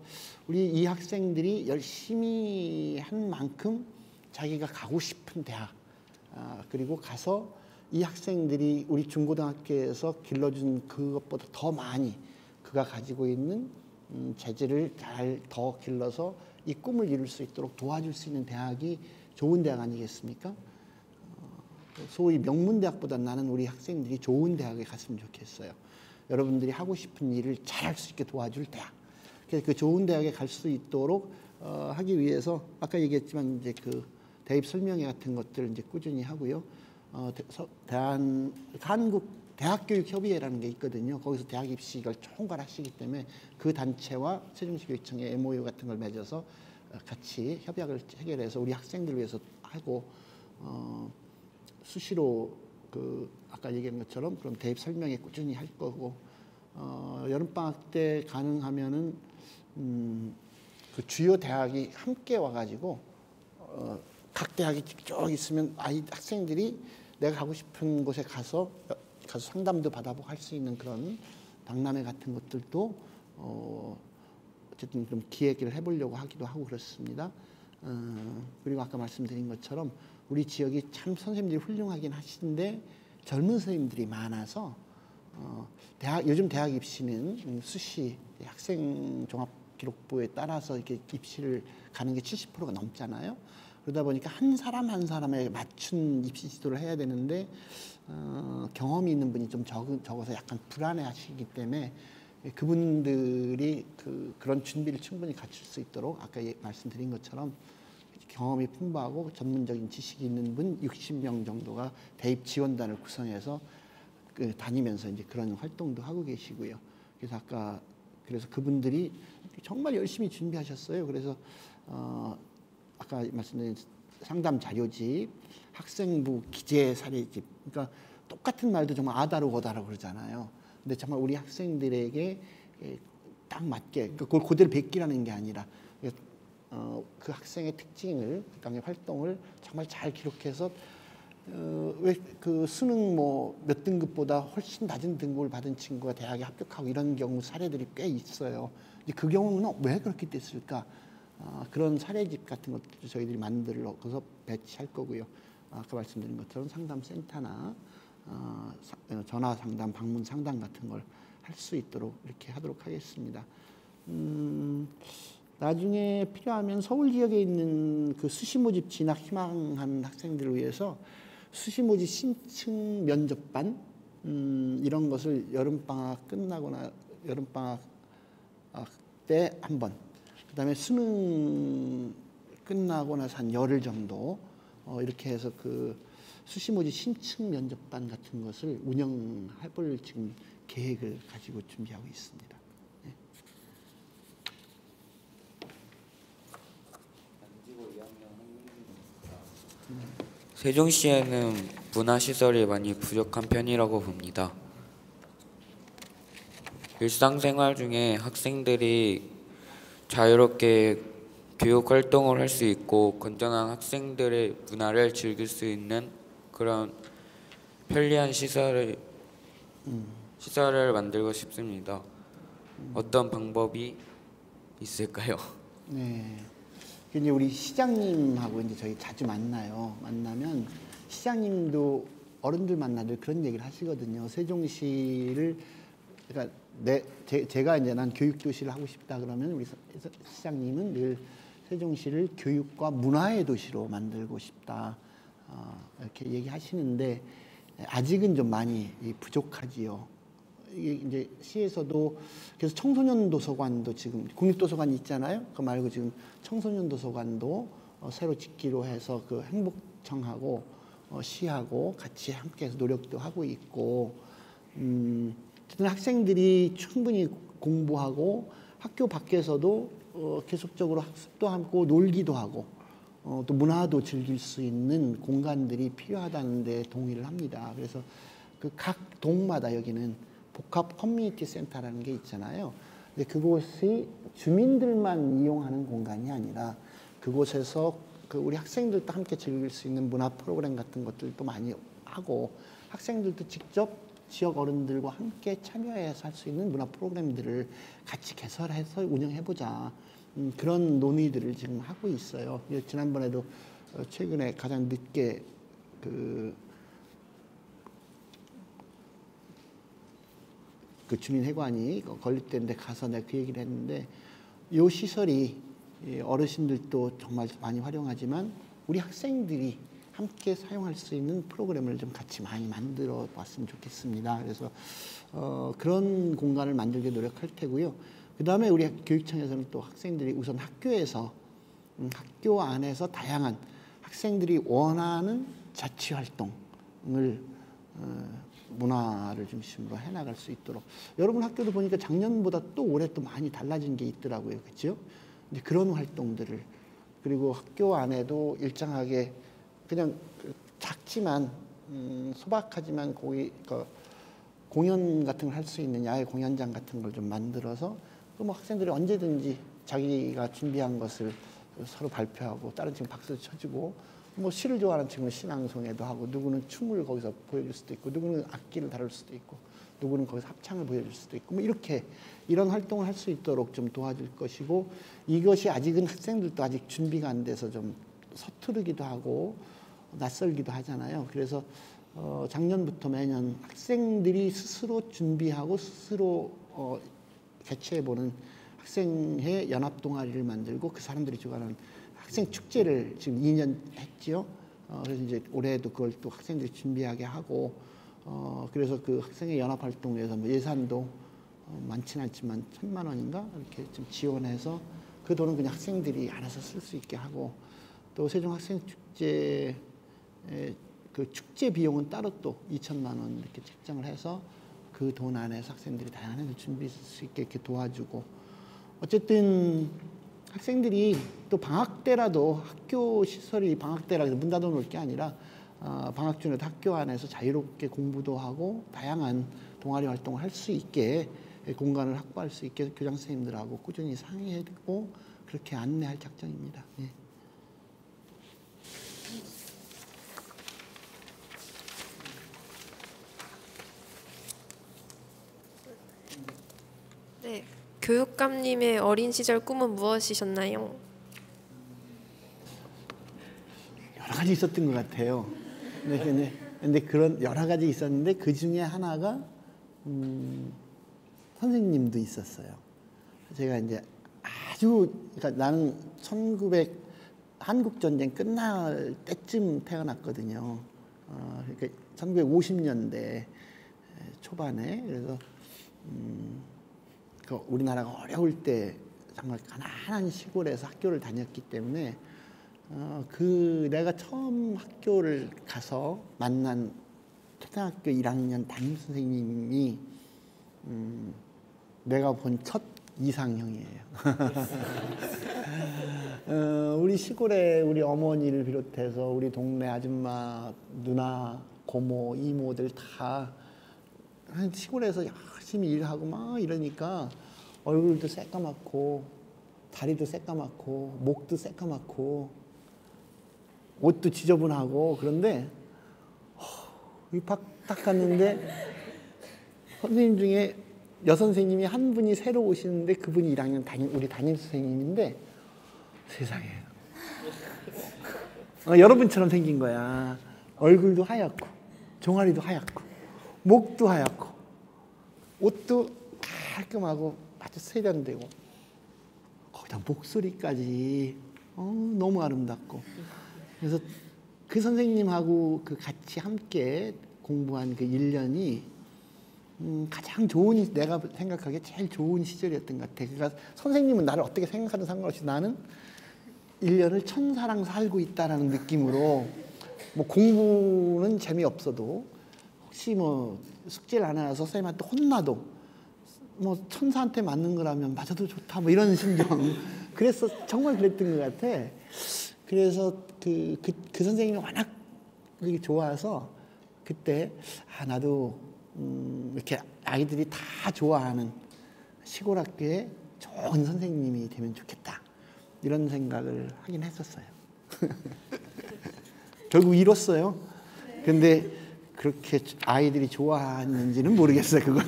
우리 이 학생들이 열심히 한 만큼 자기가 가고 싶은 대학 그리고 가서 이 학생들이 우리 중고등학교에서 길러준 그것보다 더 많이 그가 가지고 있는 재질을 잘 더 길러서 이 꿈을 이룰 수 있도록 도와줄 수 있는 대학이 좋은 대학 아니겠습니까? 소위 명문대학보다 나는 우리 학생들이 좋은 대학에 갔으면 좋겠어요. 여러분들이 하고 싶은 일을 잘할 수 있게 도와줄 대학. 그래서 그 좋은 대학에 갈 수 있도록 하기 위해서 아까 얘기했지만 이제 그 대입 설명회 같은 것들 이제 꾸준히 하고요. 한국 대학교육협의회라는 게 있거든요. 거기서 대학 입시 이걸 총괄하시기 때문에 그 단체와 세종시 교육청의 MOU 같은 걸 맺어서 같이 협약을 체결해서 우리 학생들을 위해서 하고 수시로 그 아까 얘기한 것처럼 그럼 대입 설명회 꾸준히 할 거고 여름방학 때 가능하면은 그 주요 대학이 함께 와가지고 각 대학이 쭉 있으면 학생들이 내가 가고 싶은 곳에 가서 상담도 받아보고 할 수 있는 그런 박람회 같은 것들도 어쨌든 좀 기획을 해보려고 하기도 하고 그렇습니다. 그리고 아까 말씀드린 것처럼 우리 지역이 참 선생님들이 훌륭하긴 하신데 젊은 선생님들이 많아서 요즘 대학 입시는 수시 학생 종합기록부에 따라서 이렇게 입시를 가는 게 70%가 넘잖아요. 그러다 보니까 한 사람 한 사람에 맞춘 입시 지도를 해야 되는데 경험이 있는 분이 좀 적어서 약간 불안해하시기 때문에 그분들이 그런 준비를 충분히 갖출 수 있도록 아까 말씀드린 것처럼 경험이 풍부하고 전문적인 지식이 있는 분 60명 정도가 대입 지원단을 구성해서 다니면서 이제 그런 활동도 하고 계시고요. 그래서 그분들이 정말 열심히 준비하셨어요. 그래서 아까 말씀드린 상담 자료집, 학생부 기재 사례집, 그러니까 똑같은 말도 정말 아다르고 고다르고 그러잖아요. 근데 정말 우리 학생들에게 딱 맞게 그걸 그대로 베끼라는 게 아니라 그 학생의 특징을, 그 당의 활동을 정말 잘 기록해서 왜 그 수능 뭐 몇 등급보다 훨씬 낮은 등급을 받은 친구가 대학에 합격하고 이런 경우 사례들이 꽤 있어요. 근데 그 경우는 왜 그렇게 됐을까? 그런 사례집 같은 것도 저희들이 만들어서 배치할 거고요. 아까 말씀드린 것처럼 상담센터나 전화 상담, 방문 상담 같은 걸 할 수 있도록 이렇게 하도록 하겠습니다. 나중에 필요하면 서울 지역에 있는 그 수시 모집 진학 희망하는 학생들을 위해서 수시 모집 신청 면접반 이런 것을 여름방학 끝나거나 여름방학 때 한 번, 그다음에 수능 끝나고 나서 한 열흘 정도 이렇게 해서 그 수시 모집 신청 면접반 같은 것을 운영해볼 지금 계획을 가지고 준비하고 있습니다. 네. 세종시에는 문화시설이 많이 부족한 편이라고 봅니다. 일상생활 중에 학생들이 자유롭게 교육 활동을 할 수 있고 건전한 학생들의 문화를 즐길 수 있는 그런 편리한 시설을 만들고 싶습니다. 어떤 방법이 있을까요? 네. 이제 우리 시장님하고 이제 저희 자주 만나요. 만나면 시장님도 어른들 만나들 그런 얘기를 하시거든요. 세종시를 그러니까 제가 이제 난 교육도시를 하고 싶다 그러면 우리 시장님은 늘 세종시를 교육과 문화의 도시로 만들고 싶다 이렇게 얘기하시는데 아직은 좀 많이 부족하지요. 이게 이제 시에서도 그래서 청소년 도서관도 지금 국립도서관 있잖아요. 그거 말고 지금 청소년 도서관도 새로 짓기로 해서 그 행복청하고 시하고 같이 함께해서 노력도 하고 있고, 학생들이 충분히 공부하고 학교 밖에서도 계속적으로 학습도 하고 놀기도 하고 또 문화도 즐길 수 있는 공간들이 필요하다는 데 동의를 합니다. 그래서 그 각 동마다 여기는 복합 커뮤니티 센터라는 게 있잖아요. 근데 그곳이 주민들만 이용하는 공간이 아니라 그곳에서 그 우리 학생들도 함께 즐길 수 있는 문화 프로그램 같은 것들도 많이 하고 학생들도 직접 지역 어른들과 함께 참여해서 할 수 있는 문화 프로그램들을 같이 개설해서 운영해보자. 그런 논의들을 지금 하고 있어요. 지난번에도 최근에 가장 늦게 그 주민회관이 건립된 데 가서 내가 그 얘기를 했는데 이 시설이 어르신들도 정말 많이 활용하지만 우리 학생들이 함께 사용할 수 있는 프로그램을 좀 같이 많이 만들어 봤으면 좋겠습니다. 그래서 그런 공간을 만들게 노력할 테고요. 그 다음에 우리 교육청에서는 또 학생들이 우선 학교에서 학교 안에서 다양한 학생들이 원하는 자치활동을 문화를 중심으로 해나갈 수 있도록 여러분 학교도 보니까 작년보다 또 올해 또 많이 달라진 게 있더라고요. 그렇죠? 근데 그런 활동들을 그리고 학교 안에도 일정하게 그냥 작지만 소박하지만 공연 같은 걸 할 수 있는 야외 공연장 같은 걸 좀 만들어서 또 뭐 학생들이 언제든지 자기가 준비한 것을 서로 발표하고 다른 친구 박수 쳐주고 뭐 시를 좋아하는 친구는 신앙송회도 하고 누구는 춤을 거기서 보여줄 수도 있고 누구는 악기를 다룰 수도 있고 누구는 거기서 합창을 보여줄 수도 있고 뭐 이렇게 이런 활동을 할 수 있도록 좀 도와줄 것이고 이것이 아직은 학생들도 아직 준비가 안 돼서 좀 서투르기도 하고 낯설기도 하잖아요. 그래서 작년부터 매년 학생들이 스스로 준비하고 스스로 개최해보는 학생회 연합 동아리를 만들고 그 사람들이 주관하는 학생 축제를 지금 2년 했지요. 그래서 이제 올해도 그걸 또 학생들이 준비하게 하고 그래서 그 학생회 연합 활동에서 뭐 예산도 많지는 않지만 1,000만 원인가 이렇게 좀 지원해서 그 돈은 그냥 학생들이 알아서 쓸 수 있게 하고 또 세종학생축제 그 축제 비용은 따로 또 2천만 원 이렇게 책정을 해서 그 돈 안에서 학생들이 다양한 것을 준비할 수 있게 이렇게 도와주고, 어쨌든 학생들이 또 방학 때라도 학교 시설이 방학 때라 문 닫아 놓을 게 아니라 방학 중에도 학교 안에서 자유롭게 공부도 하고 다양한 동아리 활동을 할 수 있게 공간을 확보할 수 있게 교장 선생님들하고 꾸준히 상의하고 그렇게 안내할 작정입니다. 예. 네, 교육감님의 어린 시절 꿈은 무엇이셨나요? 여러 가지 있었던 것 같아요. 근데 그런 여러 가지 있었는데 그 중에 하나가 선생님도 있었어요. 제가 이제 그러니까 나는 한국 전쟁 끝날 때쯤 태어났거든요. 그러니까 1950년대 초반에. 그래서 그 우리나라가 어려울 때 정말 가난한 시골에서 학교를 다녔기 때문에 내가 처음 학교를 가서 만난 초등학교 1학년 담임 선생님이 내가 본 첫 이상형이에요. 우리 시골에 우리 어머니를 비롯해서 우리 동네 아줌마, 누나, 고모, 이모들 다 시골에서 열심히 일하고 막 이러니까 얼굴도 새까맣고 다리도 새까맣고 목도 새까맣고 옷도 지저분하고 그런데 딱 갔는데 선생님 중에 여선생님이 한 분이 새로 오시는데 그분이 1학년 우리 담임 선생님인데 세상에 여러분처럼 생긴 거야. 얼굴도 하얗고 종아리도 하얗고 목도 하얗고 옷도 깔끔하고 아주 세련되고 거기다 목소리까지 너무 아름답고, 그래서 그 선생님하고 같이 함께 공부한 그 1년이 가장 좋은, 내가 생각하기에 제일 좋은 시절이었던 것 같아. 그러니까 선생님은 나를 어떻게 생각하든 상관없이 나는 1년을 천사랑 살고 있다라는 느낌으로, 뭐 공부는 재미없어도 혹시 뭐 숙제를 안 해서 선생님한테 혼나도 뭐 천사한테 맞는 거라면 맞아도 좋다 뭐 이런 심정. 그래서 정말 그랬던 것 같아. 그래서 그 선생님이 워낙 좋아서 그때 나도 이렇게 아이들이 다 좋아하는 시골 학교에 좋은 선생님이 되면 좋겠다 이런 생각을 하긴 했었어요. 결국 이뤘어요. 근데 그렇게 아이들이 좋아하는지는 모르겠어요. 그건.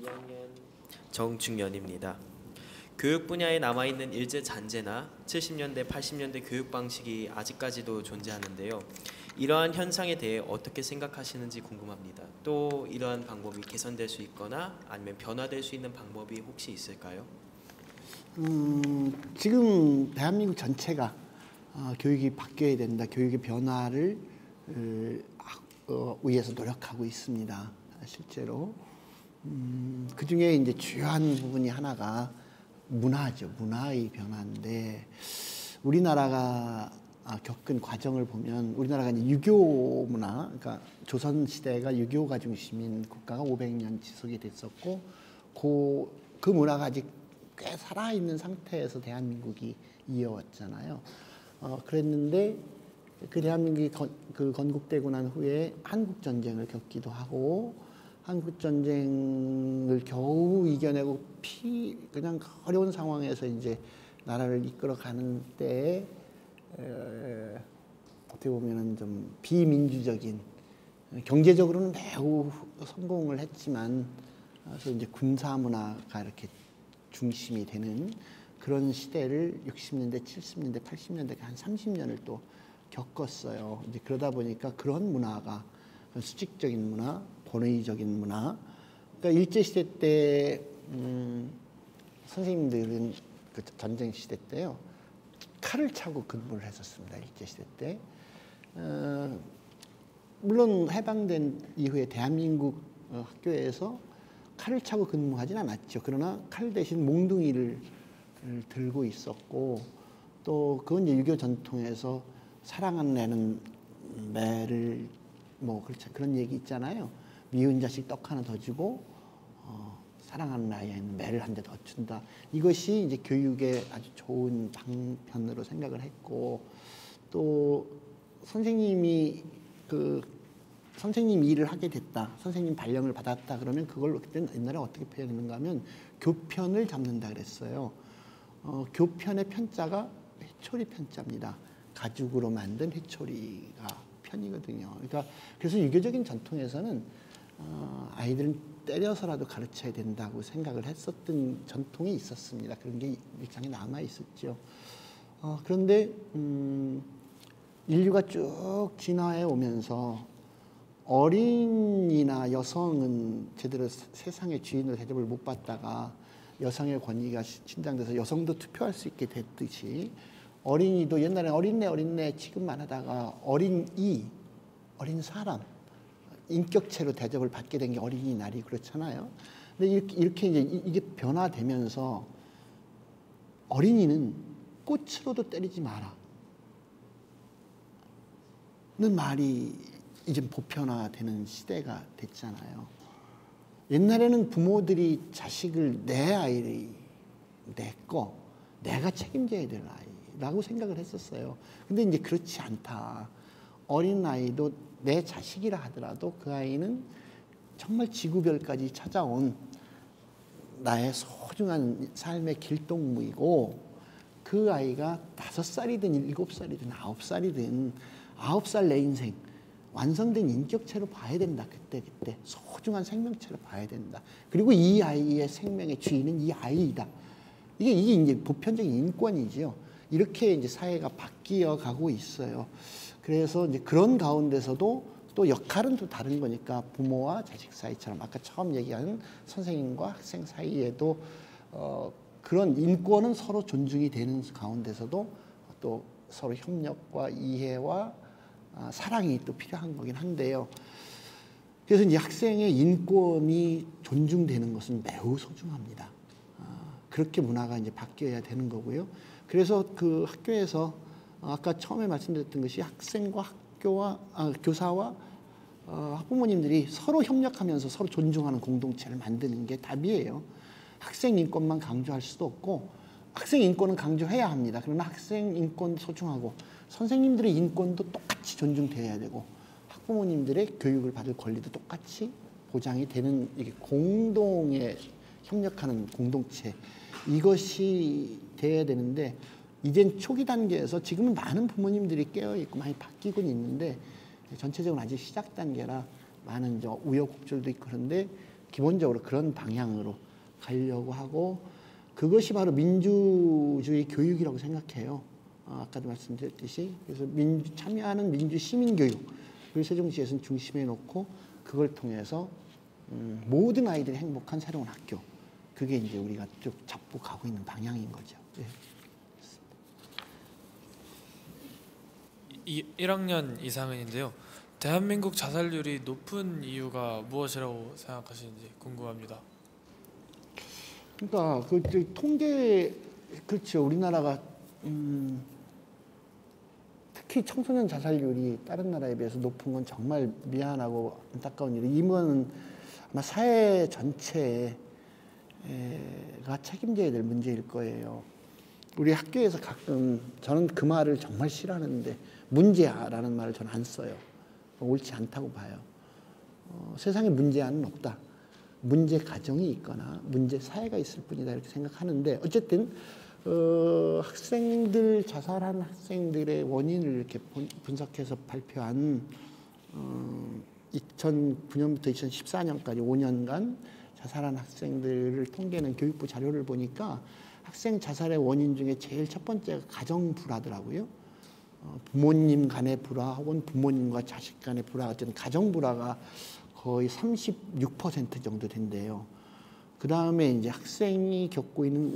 2학년 정중연입니다. 교육 분야에 남아있는 일제 잔재나 70년대, 80년대 교육 방식이 아직까지도 존재하는데요. 이러한 현상에 대해 어떻게 생각하시는지 궁금합니다. 또 이러한 방법이 개선될 수 있거나 아니면 변화될 수 있는 방법이 혹시 있을까요? 지금 대한민국 전체가 교육이 바뀌어야 된다. 교육의 변화를 위해서 노력하고 있습니다. 실제로. 그중에 이제 주요한 부분이 하나가 문화죠. 문화의 변화인데, 우리나라가 겪은 과정을 보면 우리나라가 이제 유교 문화, 그러니까 조선 시대가 유교가 중심인 국가가 500년 지속이 됐었고, 그 문화가 아직 꽤 살아있는 상태에서 대한민국이 이어왔잖아요. 그랬는데 그 대한민국이 건국되고 난 후에 한국 전쟁을 겪기도 하고, 한국 전쟁을 겨우 이겨내고 그냥 어려운 상황에서 이제 나라를 이끌어가는 때에 어떻게 보면은 좀 비민주적인, 경제적으로는 매우 성공을 했지만 그래서 이제 군사 문화가 이렇게 중심이 되는 그런 시대를 60년대, 70년대, 80년대 한 30년을 또 겪었어요. 이제 그러다 보니까 그런 문화가 수직적인 문화, 본의적인 문화. 그러니까 일제 시대 때 선생님들은 그 전쟁 시대 때요 칼을 차고 근무를 했었습니다. 일제 시대 때. 물론 해방된 이후에 대한민국 학교에서 칼을 차고 근무하진 않았죠. 그러나 칼 대신 몽둥이를 들고 있었고 또 그건 이제 유교 전통에서 사랑하는 애는 매를 뭐 그렇죠. 그런 얘기 있잖아요. 미운 자식 떡 하나 더 주고 사랑하는 아이에는 매를 한 대 더 준다. 이것이 이제 교육의 아주 좋은 방편으로 생각을 했고 또 선생님이 선생님 일을 하게 됐다. 선생님 발령을 받았다. 그러면 그걸 그때는 옛날에 어떻게 표현했는가 하면 교편을 잡는다 그랬어요. 교편의 편자가 회초리 편자입니다. 가죽으로 만든 회초리가 편이거든요. 그러니까 그래서 유교적인 전통에서는 아이들은 때려서라도 가르쳐야 된다고 생각을 했었던 전통이 있었습니다. 그런 게 일상에 남아 있었죠. 그런데 인류가 쭉 진화해 오면서 어린이나 여성은 제대로 세상의 주인으로 대접을 못 받다가 여성의 권위가 신장돼서 여성도 투표할 수 있게 됐듯이 어린이도 옛날에 어린애 취급만 하다가 어린 사람 인격체로 대접을 받게 된 게 어린이날이 그렇잖아요. 근데 이렇게 이제 이게 변화되면서 어린이는 꽃으로도 때리지 마라. 는 말이 이제 보편화되는 시대가 됐잖아요. 옛날에는 부모들이 자식을 내 아이를 내가 책임져야 될 아이라고 생각을 했었어요. 근데 이제 그렇지 않다. 어린 아이도 내 자식이라 하더라도 그 아이는 정말 지구별까지 찾아온 나의 소중한 삶의 길동무이고 그 아이가 5살이든 7살이든 9살이든 9살 내 인생 완성된 인격체로 봐야 된다. 그때 소중한 생명체로 봐야 된다. 그리고 이 아이의 생명의 주인은 이 아이이다. 이게 이제 보편적인 인권이지요. 이렇게 이제 사회가 바뀌어 가고 있어요. 그래서 이제 그런 가운데서도 또 역할은 또 다른 거니까 부모와 자식 사이처럼 아까 처음 얘기한 선생님과 학생 사이에도 그런 인권은 서로 존중이 되는 가운데서도 또 서로 협력과 이해와 사랑이 또 필요한 거긴 한데요. 그래서 이제 학생의 인권이 존중되는 것은 매우 소중합니다. 그렇게 문화가 이제 바뀌어야 되는 거고요. 그래서 그 학교에서 아까 처음에 말씀드렸던 것이 학생과 교사와 학부모님들이 서로 협력하면서 서로 존중하는 공동체를 만드는 게 답이에요. 학생 인권만 강조할 수도 없고 학생 인권은 강조해야 합니다. 그러나 학생 인권 소중하고 선생님들의 인권도 똑같이 존중돼야 되고 학부모님들의 교육을 받을 권리도 똑같이 보장이 되는 이게 공동에 협력하는 공동체 이것이 돼야 되는데 이젠 초기 단계에서 지금은 많은 부모님들이 깨어있고 많이 바뀌곤 있는데 전체적으로 아직 시작 단계라 많은 우여곡절도 있고 그런데 기본적으로 그런 방향으로 가려고 하고 그것이 바로 민주주의 교육이라고 생각해요. 아까도 말씀드렸듯이 그래서 참여하는 민주 시민 교육을 세종시에서는 중심에 놓고 그걸 통해서 모든 아이들이 행복한 새로운 학교 그게 이제 우리가 쭉 잡고 가고 있는 방향인 거죠. 네. 1학년 이상은인데요. 대한민국 자살률이 높은 이유가 무엇이라고 생각하시는지 궁금합니다. 그러니까 그 통계 그렇죠. 우리나라가 특히 청소년 자살률이 다른 나라에 비해서 높은 건 정말 미안하고 안타까운 일이에요. 이건 아마 사회 전체가 책임져야 될 문제일 거예요. 우리 학교에서 가끔 저는 그 말을 정말 싫어하는데 문제아라는 말을 저는 안 써요. 옳지 않다고 봐요. 세상에 문제아는 없다. 문제 가정이 있거나 문제 사회가 있을 뿐이다 이렇게 생각하는데 어쨌든 학생들 자살한 학생들의 원인을 이렇게 분석해서 발표한 2009년부터 2014년까지 5년간 자살한 학생들을 통계는 교육부 자료를 보니까 학생 자살의 원인 중에 제일 첫 번째가 가정 불화더라고요. 부모님 간의 불화 혹은 부모님과 자식 간의 불화 어쨌든 가정 불화가 거의 36% 정도 된대요. 그 다음에 이제 학생이 겪고 있는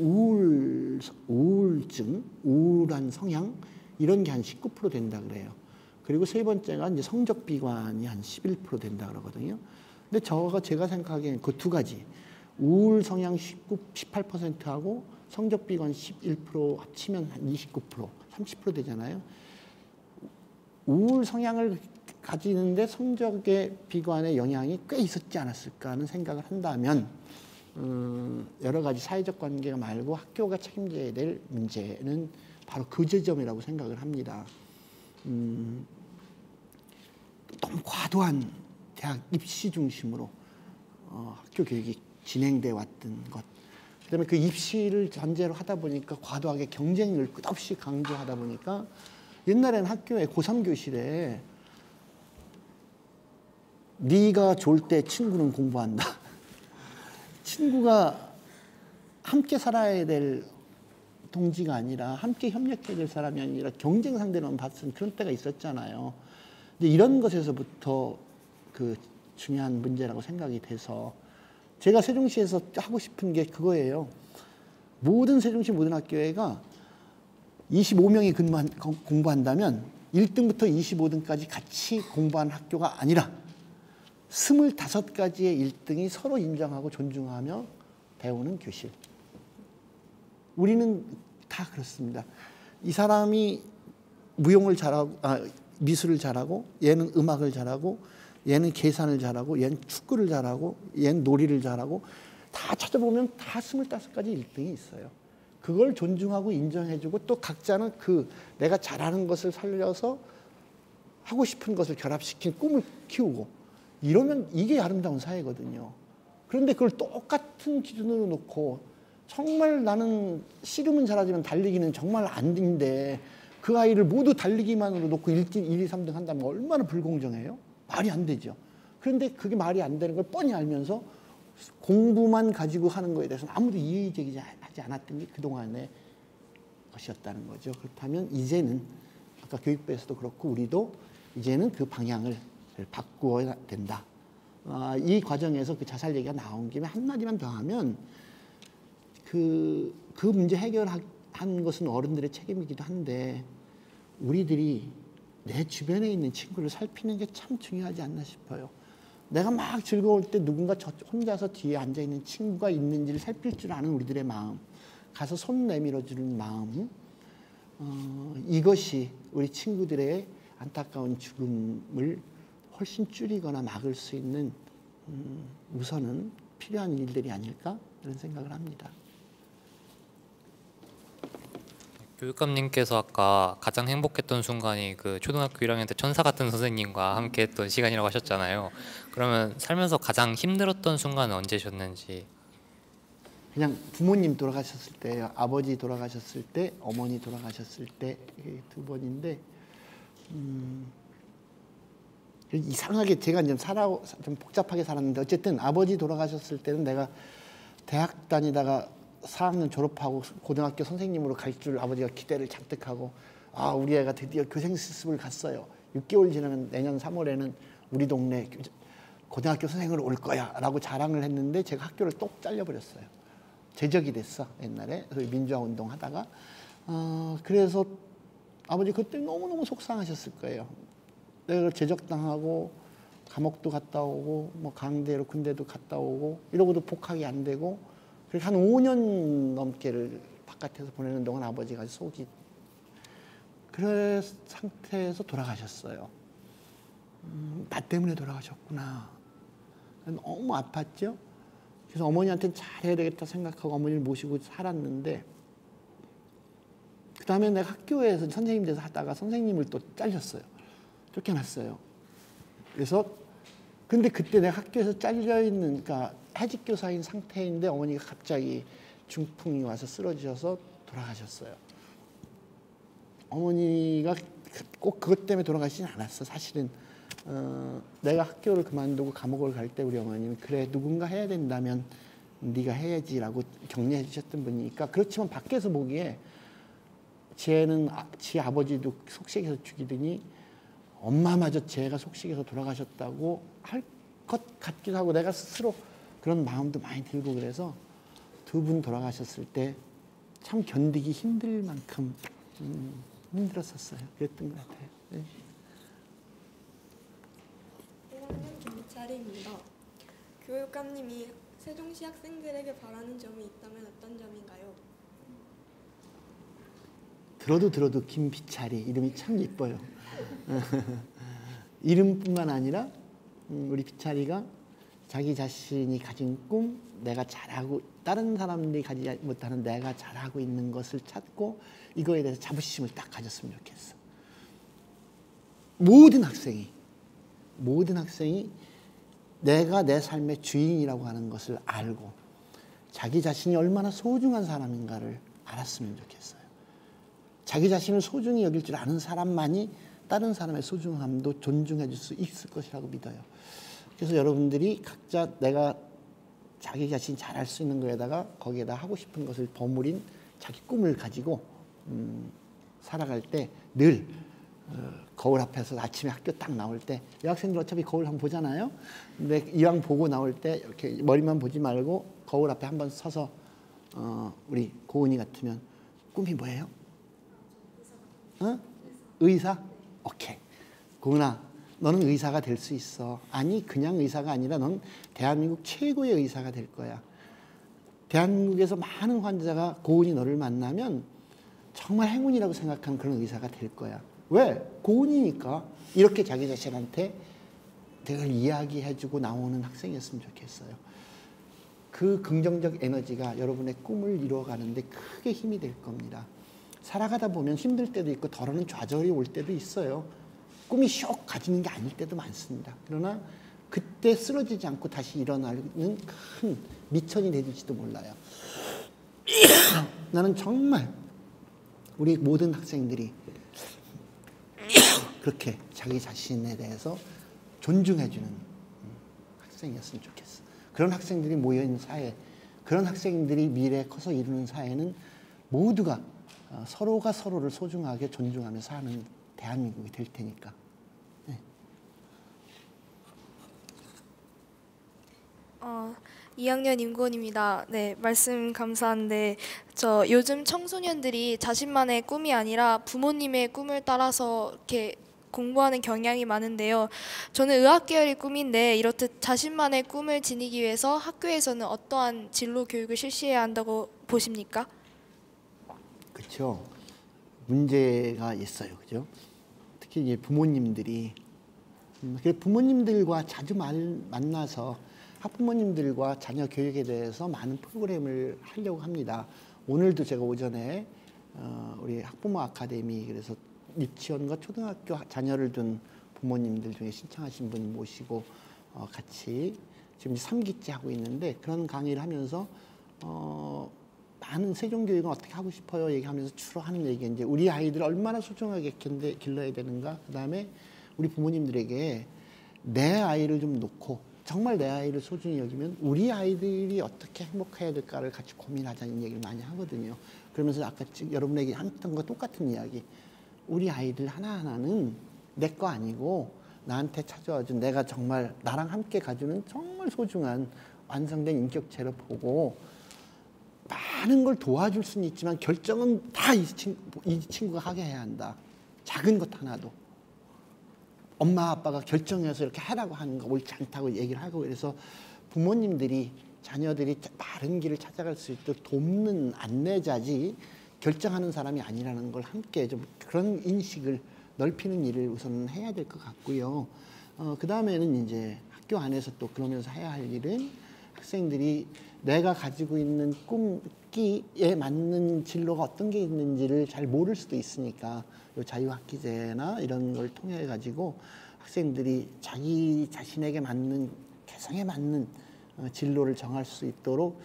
우울증, 우울한 성향 이런 게 한 19% 된다 그래요. 그리고 세 번째가 이제 성적 비관이 한 11% 된다 그러거든요. 근데 제가 생각하기에는 그 두 가지 우울 성향 18%하고 성적 비관 11% 합치면 한 29%, 30% 되잖아요. 우울 성향을 가지는데 성적의 비관의 영향이 꽤 있었지 않았을까 하는 생각을 한다면 여러 가지 사회적 관계가 말고 학교가 책임져야 될 문제는 바로 그 지점이라고 생각을 합니다. 너무 과도한 대학 입시 중심으로 학교 교육이 진행돼 왔던 것, 그다음에 그 입시를 전제로 하다 보니까 과도하게 경쟁을 끝없이 강조하다 보니까 옛날에는 학교에 고3 교실에 네가 좋을 때 친구는 공부한다. 친구가 함께 살아야 될 동지가 아니라 함께 협력해야 될 사람이 아니라 경쟁 상대로만 봤던 그런 때가 있었잖아요. 근데 이런 것에서부터 그 중요한 문제라고 생각이 돼서 제가 세종시에서 하고 싶은 게 그거예요. 모든 세종시 모든 학교가 25명이 공부한다면 1등부터 25등까지 같이 공부한 학교가 아니라 25가지의 1등이 서로 인정하고 존중하며 배우는 교실. 우리는 다 그렇습니다. 이 사람이 무용을 잘하고, 미술을 잘하고, 얘는 음악을 잘하고, 얘는 계산을 잘하고, 얘는 축구를 잘하고, 얘는 놀이를 잘하고, 다 찾아보면 다 25가지 1등이 있어요. 그걸 존중하고 인정해주고 또 각자는 그 내가 잘하는 것을 살려서 하고 싶은 것을 결합시킨 꿈을 키우고 이러면 이게 아름다운 사회거든요. 그런데 그걸 똑같은 기준으로 놓고 정말 나는 씨름은 잘하지만 달리기는 정말 안 된데 그 아이를 모두 달리기만으로 놓고 1, 2, 3등 한다면 얼마나 불공정해요? 말이 안 되죠. 그런데 그게 말이 안 되는 걸 뻔히 알면서 공부만 가지고 하는 거에 대해서는 아무도 이의제기하지 않았던 게 그동안의 것이었다는 거죠. 그렇다면 이제는 아까 교육부에서도 그렇고 우리도 이제는 그 방향을 바꾸어야 된다. 이 과정에서 그 자살 얘기가 나온 김에 한마디만 더 하면 그 문제 해결한 것은 어른들의 책임이기도 한데 우리들이 내 주변에 있는 친구를 살피는 게 참 중요하지 않나 싶어요. 내가 막 즐거울 때 누군가 혼자서 뒤에 앉아있는 친구가 있는지를 살필 줄 아는 우리들의 마음, 가서 손 내밀어 주는 마음, 이것이 우리 친구들의 안타까운 죽음을 훨씬 줄이거나 막을 수 있는 우선은 필요한 일들이 아닐까 그런 생각을 합니다. 교육감님께서 아까 가장 행복했던 순간이 그 초등학교 1학년 때 천사 같은 선생님과 함께했던 시간이라고 하셨잖아요. 그러면 살면서 가장 힘들었던 순간은 언제셨는지? 그냥 부모님 돌아가셨을 때예요. 아버지 돌아가셨을 때, 어머니 돌아가셨을 때 두 번인데 이상하게 제가 좀 복잡하게 살았는데 어쨌든 아버지 돌아가셨을 때는 내가 대학 다니다가 4학년 졸업하고 고등학교 선생님으로 갈 줄 아버지가 기대를 잔뜩 하고 우리 애가 드디어 교생 실습을 갔어요. 6개월 지나면 내년 3월에는 우리 동네 고등학교 선생으로 올 거야 라고 자랑을 했는데 제가 학교를 똑 잘려버렸어요. 제적이 됐어 옛날에. 민주화 운동 하다가 그래서 아버지 그때 너무너무 속상하셨을 거예요. 내가 제적당하고 감옥도 갔다 오고 뭐 강대로 군대도 갔다 오고 이러고도 복학이 안 되고 그렇게 한 5년 넘게를 바깥에서 보내는 동안 아버지가 속이 그런 상태에서 돌아가셨어요. 나 때문에 돌아가셨구나. 너무 아팠죠. 그래서 어머니한테는 잘해야 되겠다 생각하고 어머니를 모시고 살았는데 그 다음에 내가 학교에서 선생님 돼서 하다가 선생님을 또 잘렸어요. 쫓겨났어요. 그래서 근데 그때 내가 학교에서 잘려있는 그러니까 해직 교사인 상태인데 어머니가 갑자기 중풍이 와서 쓰러지셔서 돌아가셨어요. 어머니가 꼭 그것 때문에 돌아가시진 않았어. 사실은 내가 학교를 그만두고 감옥을 갈 때 우리 어머니는 그래 누군가 해야 된다면 네가 해야지라고 격려해 주셨던 분이니까 그렇지만 밖에서 보기에 쟤는 지 아버지도 속식해서 죽이더니 엄마마저 쟤가 속식해서 돌아가셨다고 할 것 같기도 하고 내가 스스로 그런 마음도 많이 들고 그래서 두 분 돌아가셨을 때 참 견디기 힘들 만큼 힘들었었어요. 그랬던 것 같아요. 네. 1학년 김미찰입니다. 교육감님이 세종시 학생들에게 바라는 점이 있다면 어떤 점인가요? 들어도 김비찰이 이름이 참 예뻐요. 이름뿐만 아니라 우리 비찰이가 자기 자신이 가진 꿈, 내가 잘하고 다른 사람들이 가지지 못하는 내가 잘하고 있는 것을 찾고 이거에 대해서 자부심을 딱 가졌으면 좋겠어. 모든 학생이 내가 내 삶의 주인이라고 하는 것을 알고 자기 자신이 얼마나 소중한 사람인가를 알았으면 좋겠어요. 자기 자신을 소중히 여길 줄 아는 사람만이 다른 사람의 소중함도 존중해 줄 수 있을 것이라고 믿어요. 그래서 여러분들이 각자 내가 자기 자신 잘할 수 있는 거에다가 거기에다 하고 싶은 것을 버무린 자기 꿈을 가지고 살아갈 때 늘 거울 앞에서 아침에 학교 딱 나올 때 여학생들 어차피 거울 한번 보잖아요. 근데 이왕 보고 나올 때 이렇게 머리만 보지 말고 거울 앞에 한번 서서 우리 고은이 같으면 꿈이 뭐예요? 의사? 오케이. 고은아, 너는 의사가 될 수 있어. 아니, 그냥 의사가 아니라 넌 대한민국 최고의 의사가 될 거야. 대한민국에서 많은 환자가 고은이 너를 만나면 정말 행운이라고 생각하는 그런 의사가 될 거야. 왜? 고은이니까. 이렇게 자기 자신한테 늘 이야기해주고 나오는 학생이었으면 좋겠어요. 그 긍정적 에너지가 여러분의 꿈을 이루어가는데 크게 힘이 될 겁니다. 살아가다 보면 힘들 때도 있고 덜어는 좌절이 올 때도 있어요. 꿈이 쇽 가지는 게 아닐 때도 많습니다. 그러나 그때 쓰러지지 않고 다시 일어나는 큰 미천이 되질지도 몰라요. 나는 정말 우리 모든 학생들이 그렇게 자기 자신에 대해서 존중해주는 학생이었으면 좋겠어. 그런 학생들이 모여있는 사회, 그런 학생들이 미래에 커서 이루는 사회는 모두가 서로가 서로를 소중하게 존중하며 사는 대한민국이 될 테니까. 네. 2학년 임고은입니다. 네, 말씀 감사한데 저 요즘 청소년들이 자신만의 꿈이 아니라 부모님의 꿈을 따라서 이렇게 공부하는 경향이 많은데요. 저는 의학 계열이 꿈인데 이렇듯 자신만의 꿈을 지니기 위해서 학교에서는 어떠한 진로 교육을 실시해야 한다고 보십니까? 그렇죠. 문제가 있어요, 그죠? 특히 이제 부모님들이 부모님들과 자주 만나서 학부모님들과 자녀 교육에 대해서 많은 프로그램을 하려고 합니다. 오늘도 제가 오전에 우리 학부모 아카데미 그래서 유치원과 초등학교 자녀를 둔 부모님들 중에 신청하신 분 모시고 같이 지금 3기째 하고 있는데 그런 강의를 하면서 많은 세종교육은 어떻게 하고 싶어요 얘기하면서 주로 하는 얘기가 이제 우리 아이들 얼마나 소중하게 길러야 되는가, 그 다음에 우리 부모님들에게 내 아이를 좀 놓고 정말 내 아이를 소중히 여기면 우리 아이들이 어떻게 행복해야 될까를 같이 고민하자는 얘기를 많이 하거든요. 그러면서 아까 여러분에게 했던 거 똑같은 이야기, 우리 아이들 하나하나는 내 거 아니고 나한테 찾아와준 내가 정말 나랑 함께 가주는 정말 소중한 완성된 인격체로 보고 많은 걸 도와줄 수는 있지만 결정은 다 이 친구가 하게 해야 한다. 작은 것 하나도. 엄마 아빠가 결정해서 이렇게 하라고 하는 거 옳지 않다고 얘기를 하고, 그래서 부모님들이 자녀들이 바른 길을 찾아갈 수 있도록 돕는 안내자지 결정하는 사람이 아니라는 걸 함께 좀 그런 인식을 넓히는 일을 우선 해야 될 것 같고요. 그 다음에는 이제 학교 안에서 또 그러면서 해야 할 일은 학생들이 내가 가지고 있는 꿈기에 맞는 진로가 어떤 게 있는지를 잘 모를 수도 있으니까 요 자유학기제나 이런 걸 통해 가지고 학생들이 자기 자신에게 맞는 개성에 맞는 진로를 정할 수 있도록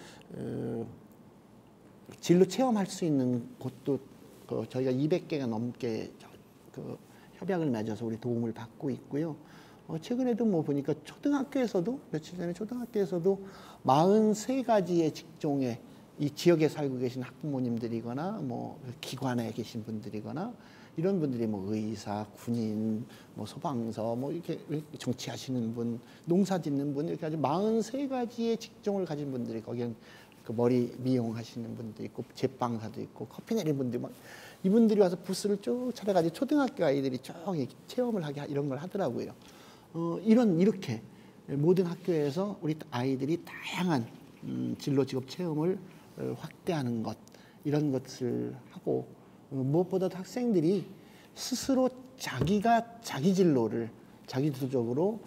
진로 체험할 수 있는 곳도 저희가 200개가 넘게 협약을 맺어서 우리 도움을 받고 있고요. 최근에도 뭐 보니까 초등학교에서도 며칠 전에 초등학교에서도 43가지의 직종에 이 지역에 살고 계신 학부모님들이거나 뭐 기관에 계신 분들이거나 이런 분들이 뭐 의사, 군인, 뭐 소방서, 뭐 이렇게 정치하시는 분, 농사 짓는 분 이렇게 아주 43가지의 직종을 가진 분들이 거기는 그 머리 미용하시는 분도 있고 제빵사도 있고 커피 내리는 분들 막 이분들이 와서 부스를 쭉 차려가지고 초등학교 아이들이 쭉 체험을 하게 이런 걸 하더라고요. 이렇게 모든 학교에서 우리 아이들이 다양한 진로 직업 체험을 확대하는 것 이런 것을 하고 무엇보다도 학생들이 스스로 자기가 자기 진로를 자기주도적으로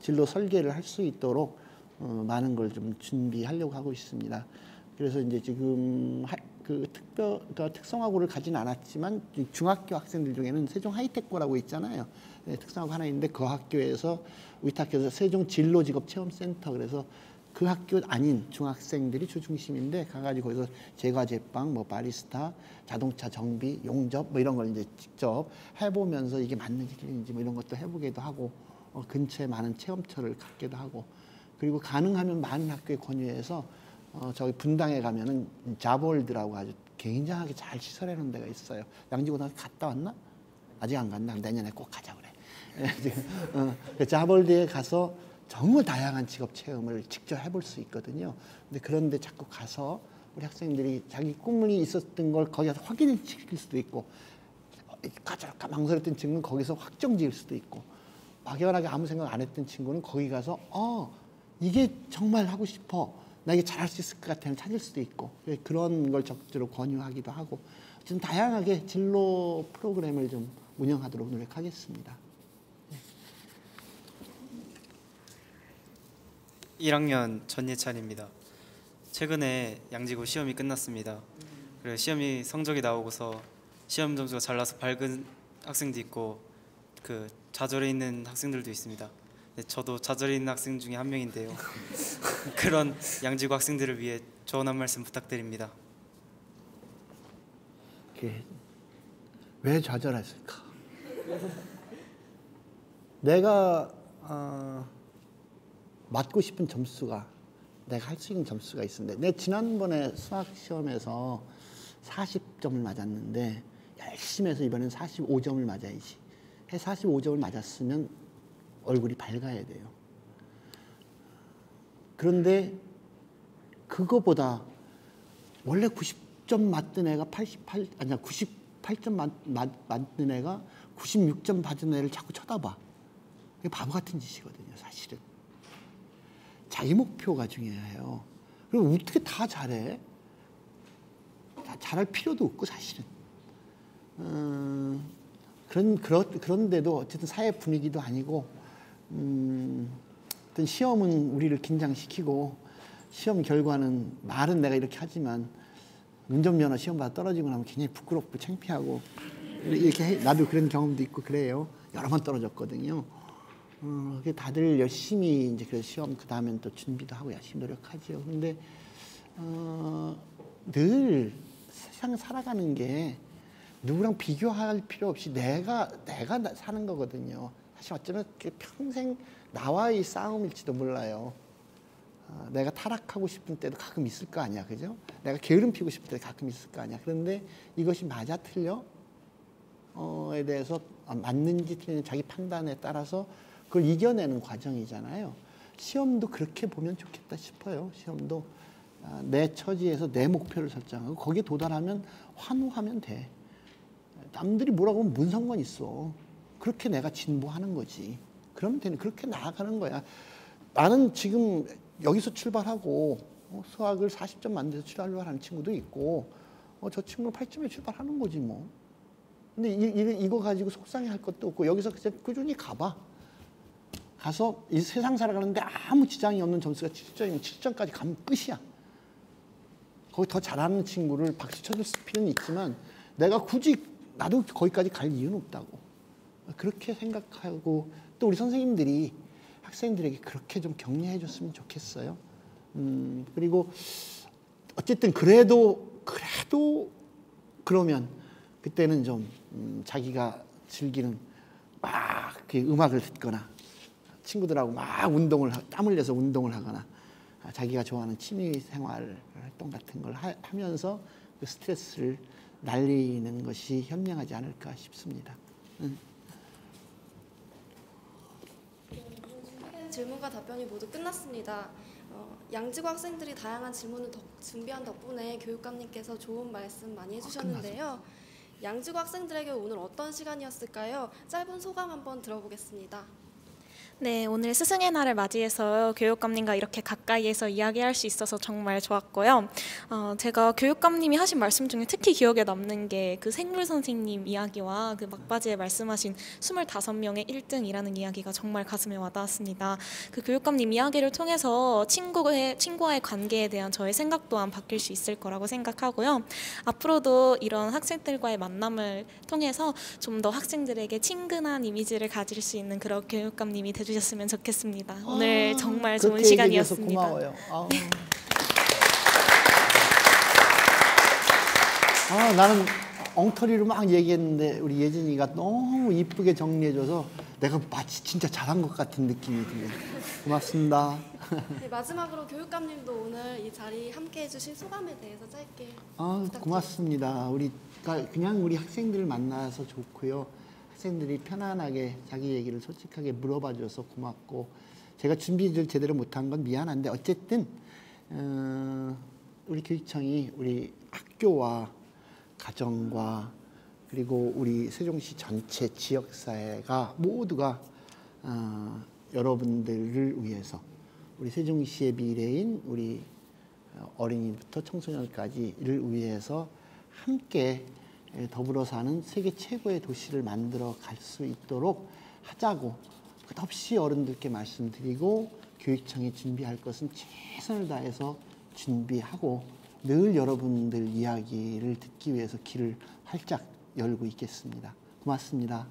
진로 설계를 할 수 있도록 많은 걸 좀 준비하려고 하고 있습니다. 그래서 이제 지금 그러니까 특성화고를 가진 않았지만 중학교 학생들 중에는 세종 하이텍고라고 있잖아요. 네, 특성화고 하나 있는데 그 학교에서 우리 학교에서 세종 진로직업체험센터, 그래서 그 학교 아닌 중학생들이 주중심인데 가가지고 거기서 제과 제빵, 뭐 바리스타, 자동차 정비, 용접 뭐 이런 걸 이제 직접 해보면서 이게 맞는지 틀린지 뭐 이런 것도 해보기도 하고 근처에 많은 체험처를 갖기도 하고, 그리고 가능하면 많은 학교에 권유해서 저기 분당에 가면은 자볼드라고 아주 굉장하게 잘 시설해 놓은 데가 있어요. 양지고등학교 갔다 왔나? 아직 안 갔나? 내년에 꼭 가자 그래. 그 자볼드에 가서 정말 다양한 직업 체험을 직접 해볼 수 있거든요. 근데 그런데 자꾸 가서 우리 학생들이 자기 꿈이 있었던 걸 거기 가서 확인시킬 수도 있고, 까다롭게 망설였던 친구는 거기서 확정 지을 수도 있고, 막연하게 아무 생각 안 했던 친구는 거기 가서 이게 정말 하고 싶어, 나 이게 잘할 수 있을 것 같아요 찾을 수도 있고, 그런 걸 적극적으로 권유하기도 하고, 좀 다양하게 진로 프로그램을 좀 운영하도록 노력하겠습니다. 1학년 전예찬입니다. 최근에 양지고 시험이 끝났습니다. 그리고 시험이 성적이 나오고서 시험 점수가 잘 나서 밝은 학생도 있고 그 좌절해 있는 학생들도 있습니다. 네, 저도 좌절해 있는 학생 중에 한 명인데요. 그런 양지고 학생들을 위해 조언 한 말씀 부탁드립니다. 왜 좌절했을까? 내가 맞고 싶은 점수가, 내가 할 수 있는 점수가 있었는데, 내 지난번에 수학 시험에서 40점을 맞았는데 열심히 해서 이번엔 45점을 맞아야지. 45점을 맞았으면 얼굴이 밝아야 돼요. 그런데 그거보다 원래 90점 맞던 애가 98점 맞는 애가 96점 받은 애를 자꾸 쳐다봐. 이게 바보 같은 짓이거든요, 사실은. 자기 목표가 중요해요. 그리고 어떻게 다 잘해? 다 잘할 필요도 없고, 사실은. 그런데도 어쨌든 사회 분위기도 아니고, 어떤 시험은 우리를 긴장시키고, 시험 결과는 말은 내가 이렇게 하지만 운전면허 시험 받아 떨어지고 나면 굉장히 부끄럽고 창피하고, 이렇게 나도 그런 경험도 있고 그래요. 여러 번 떨어졌거든요. 다들 열심히 이제 그 시험 그 다음엔 또 준비도 하고 열심히 노력하죠. 근데 늘 세상 살아가는 게 누구랑 비교할 필요 없이 내가 사는 거거든요. 사실 어쩌면 평생 나와의 싸움일지도 몰라요. 내가 타락하고 싶은 때도 가끔 있을 거 아니야, 그죠? 내가 게으름 피우고 싶을 때 가끔 있을 거 아니야. 그런데 이것이 맞아 틀려? 에 대해서 맞는지 틀리는지 자기 판단에 따라서 그걸 이겨내는 과정이잖아요. 시험도 그렇게 보면 좋겠다 싶어요. 시험도 내 처지에서 내 목표를 설정하고 거기에 도달하면 환호하면 돼. 남들이 뭐라고 하면 뭔 상관 있어. 그렇게 내가 진보하는 거지. 그러면 되는, 그렇게 나아가는 거야. 나는 지금 여기서 출발하고 수학을 40점 만들어서 출발하는 친구도 있고 저 친구는 8점에 출발하는 거지 뭐. 근데 이거 가지고 속상해할 것도 없고 여기서 그냥 꾸준히 가봐. 가서 이 세상 살아가는데 아무 지장이 없는 점수가 7점이면 7점까지 가면 끝이야. 거기 더 잘하는 친구를 박수 쳐줄 필요는 있지만 내가 굳이 나도 거기까지 갈 이유는 없다고. 그렇게 생각하고 또 우리 선생님들이 학생들에게 그렇게 좀 격려해 줬으면 좋겠어요. 그리고 어쨌든 그래도 그러면 그때는 좀 자기가 즐기는 막 음악을 듣거나 친구들하고 막 땀 흘려서 운동을 하거나 자기가 좋아하는 취미 생활 활동 같은 걸 하면서 그 스트레스를 날리는 것이 현명하지 않을까 싶습니다. 질문과 답변이 모두 끝났습니다. 양지고 학생들이 다양한 질문을 준비한 덕분에 교육감님께서 좋은 말씀 많이 해주셨는데요. 양지고 학생들에게 오늘 어떤 시간이었을까요? 짧은 소감 한번 들어보겠습니다. 네, 오늘 스승의 날을 맞이해서 교육감님과 이렇게 가까이에서 이야기할 수 있어서 정말 좋았고요. 제가 교육감님이 하신 말씀 중에 특히 기억에 남는 게 그 생물 선생님 이야기와 그 막바지에 말씀하신 25명의 1등이라는 이야기가 정말 가슴에 와닿았습니다. 그 교육감님 이야기를 통해서 친구와의 관계에 대한 저의 생각 또한 바뀔 수 있을 거라고 생각하고요. 앞으로도 이런 학생들과의 만남을 통해서 좀 더 학생들에게 친근한 이미지를 가질 수 있는 그런 교육감님이 되주셨으면 좋겠습니다. 오늘 정말 좋은 그렇게 얘기해서 시간이었습니다. 고마워요. 나는 엉터리로 막 얘기했는데 우리 예진이가 너무 이쁘게 정리해줘서 내가 마치 진짜 잘한 것 같은 느낌이 들어요. 고맙습니다. 네, 마지막으로 교육감님도 오늘 이 자리 함께해 주신 소감에 대해서 짧게 부탁드립니다. 고맙습니다. 그냥 우리 학생들을 만나서 좋고요. 학생들이 편안하게 자기 얘기를 솔직하게 물어봐줘서 고맙고, 제가 준비를 제대로 못한 건 미안한데 어쨌든 우리 교육청이 우리 학교와 가정과 그리고 우리 세종시 전체 지역사회가 모두가 여러분들을 위해서, 우리 세종시의 미래인 우리 어린이부터 청소년까지를 위해서 함께 더불어 사는 세계 최고의 도시를 만들어 갈 수 있도록 하자고 끝없이 어른들께 말씀드리고, 교육청이 준비할 것은 최선을 다해서 준비하고 늘 여러분들 이야기를 듣기 위해서 귀를 활짝 열고 있겠습니다. 고맙습니다.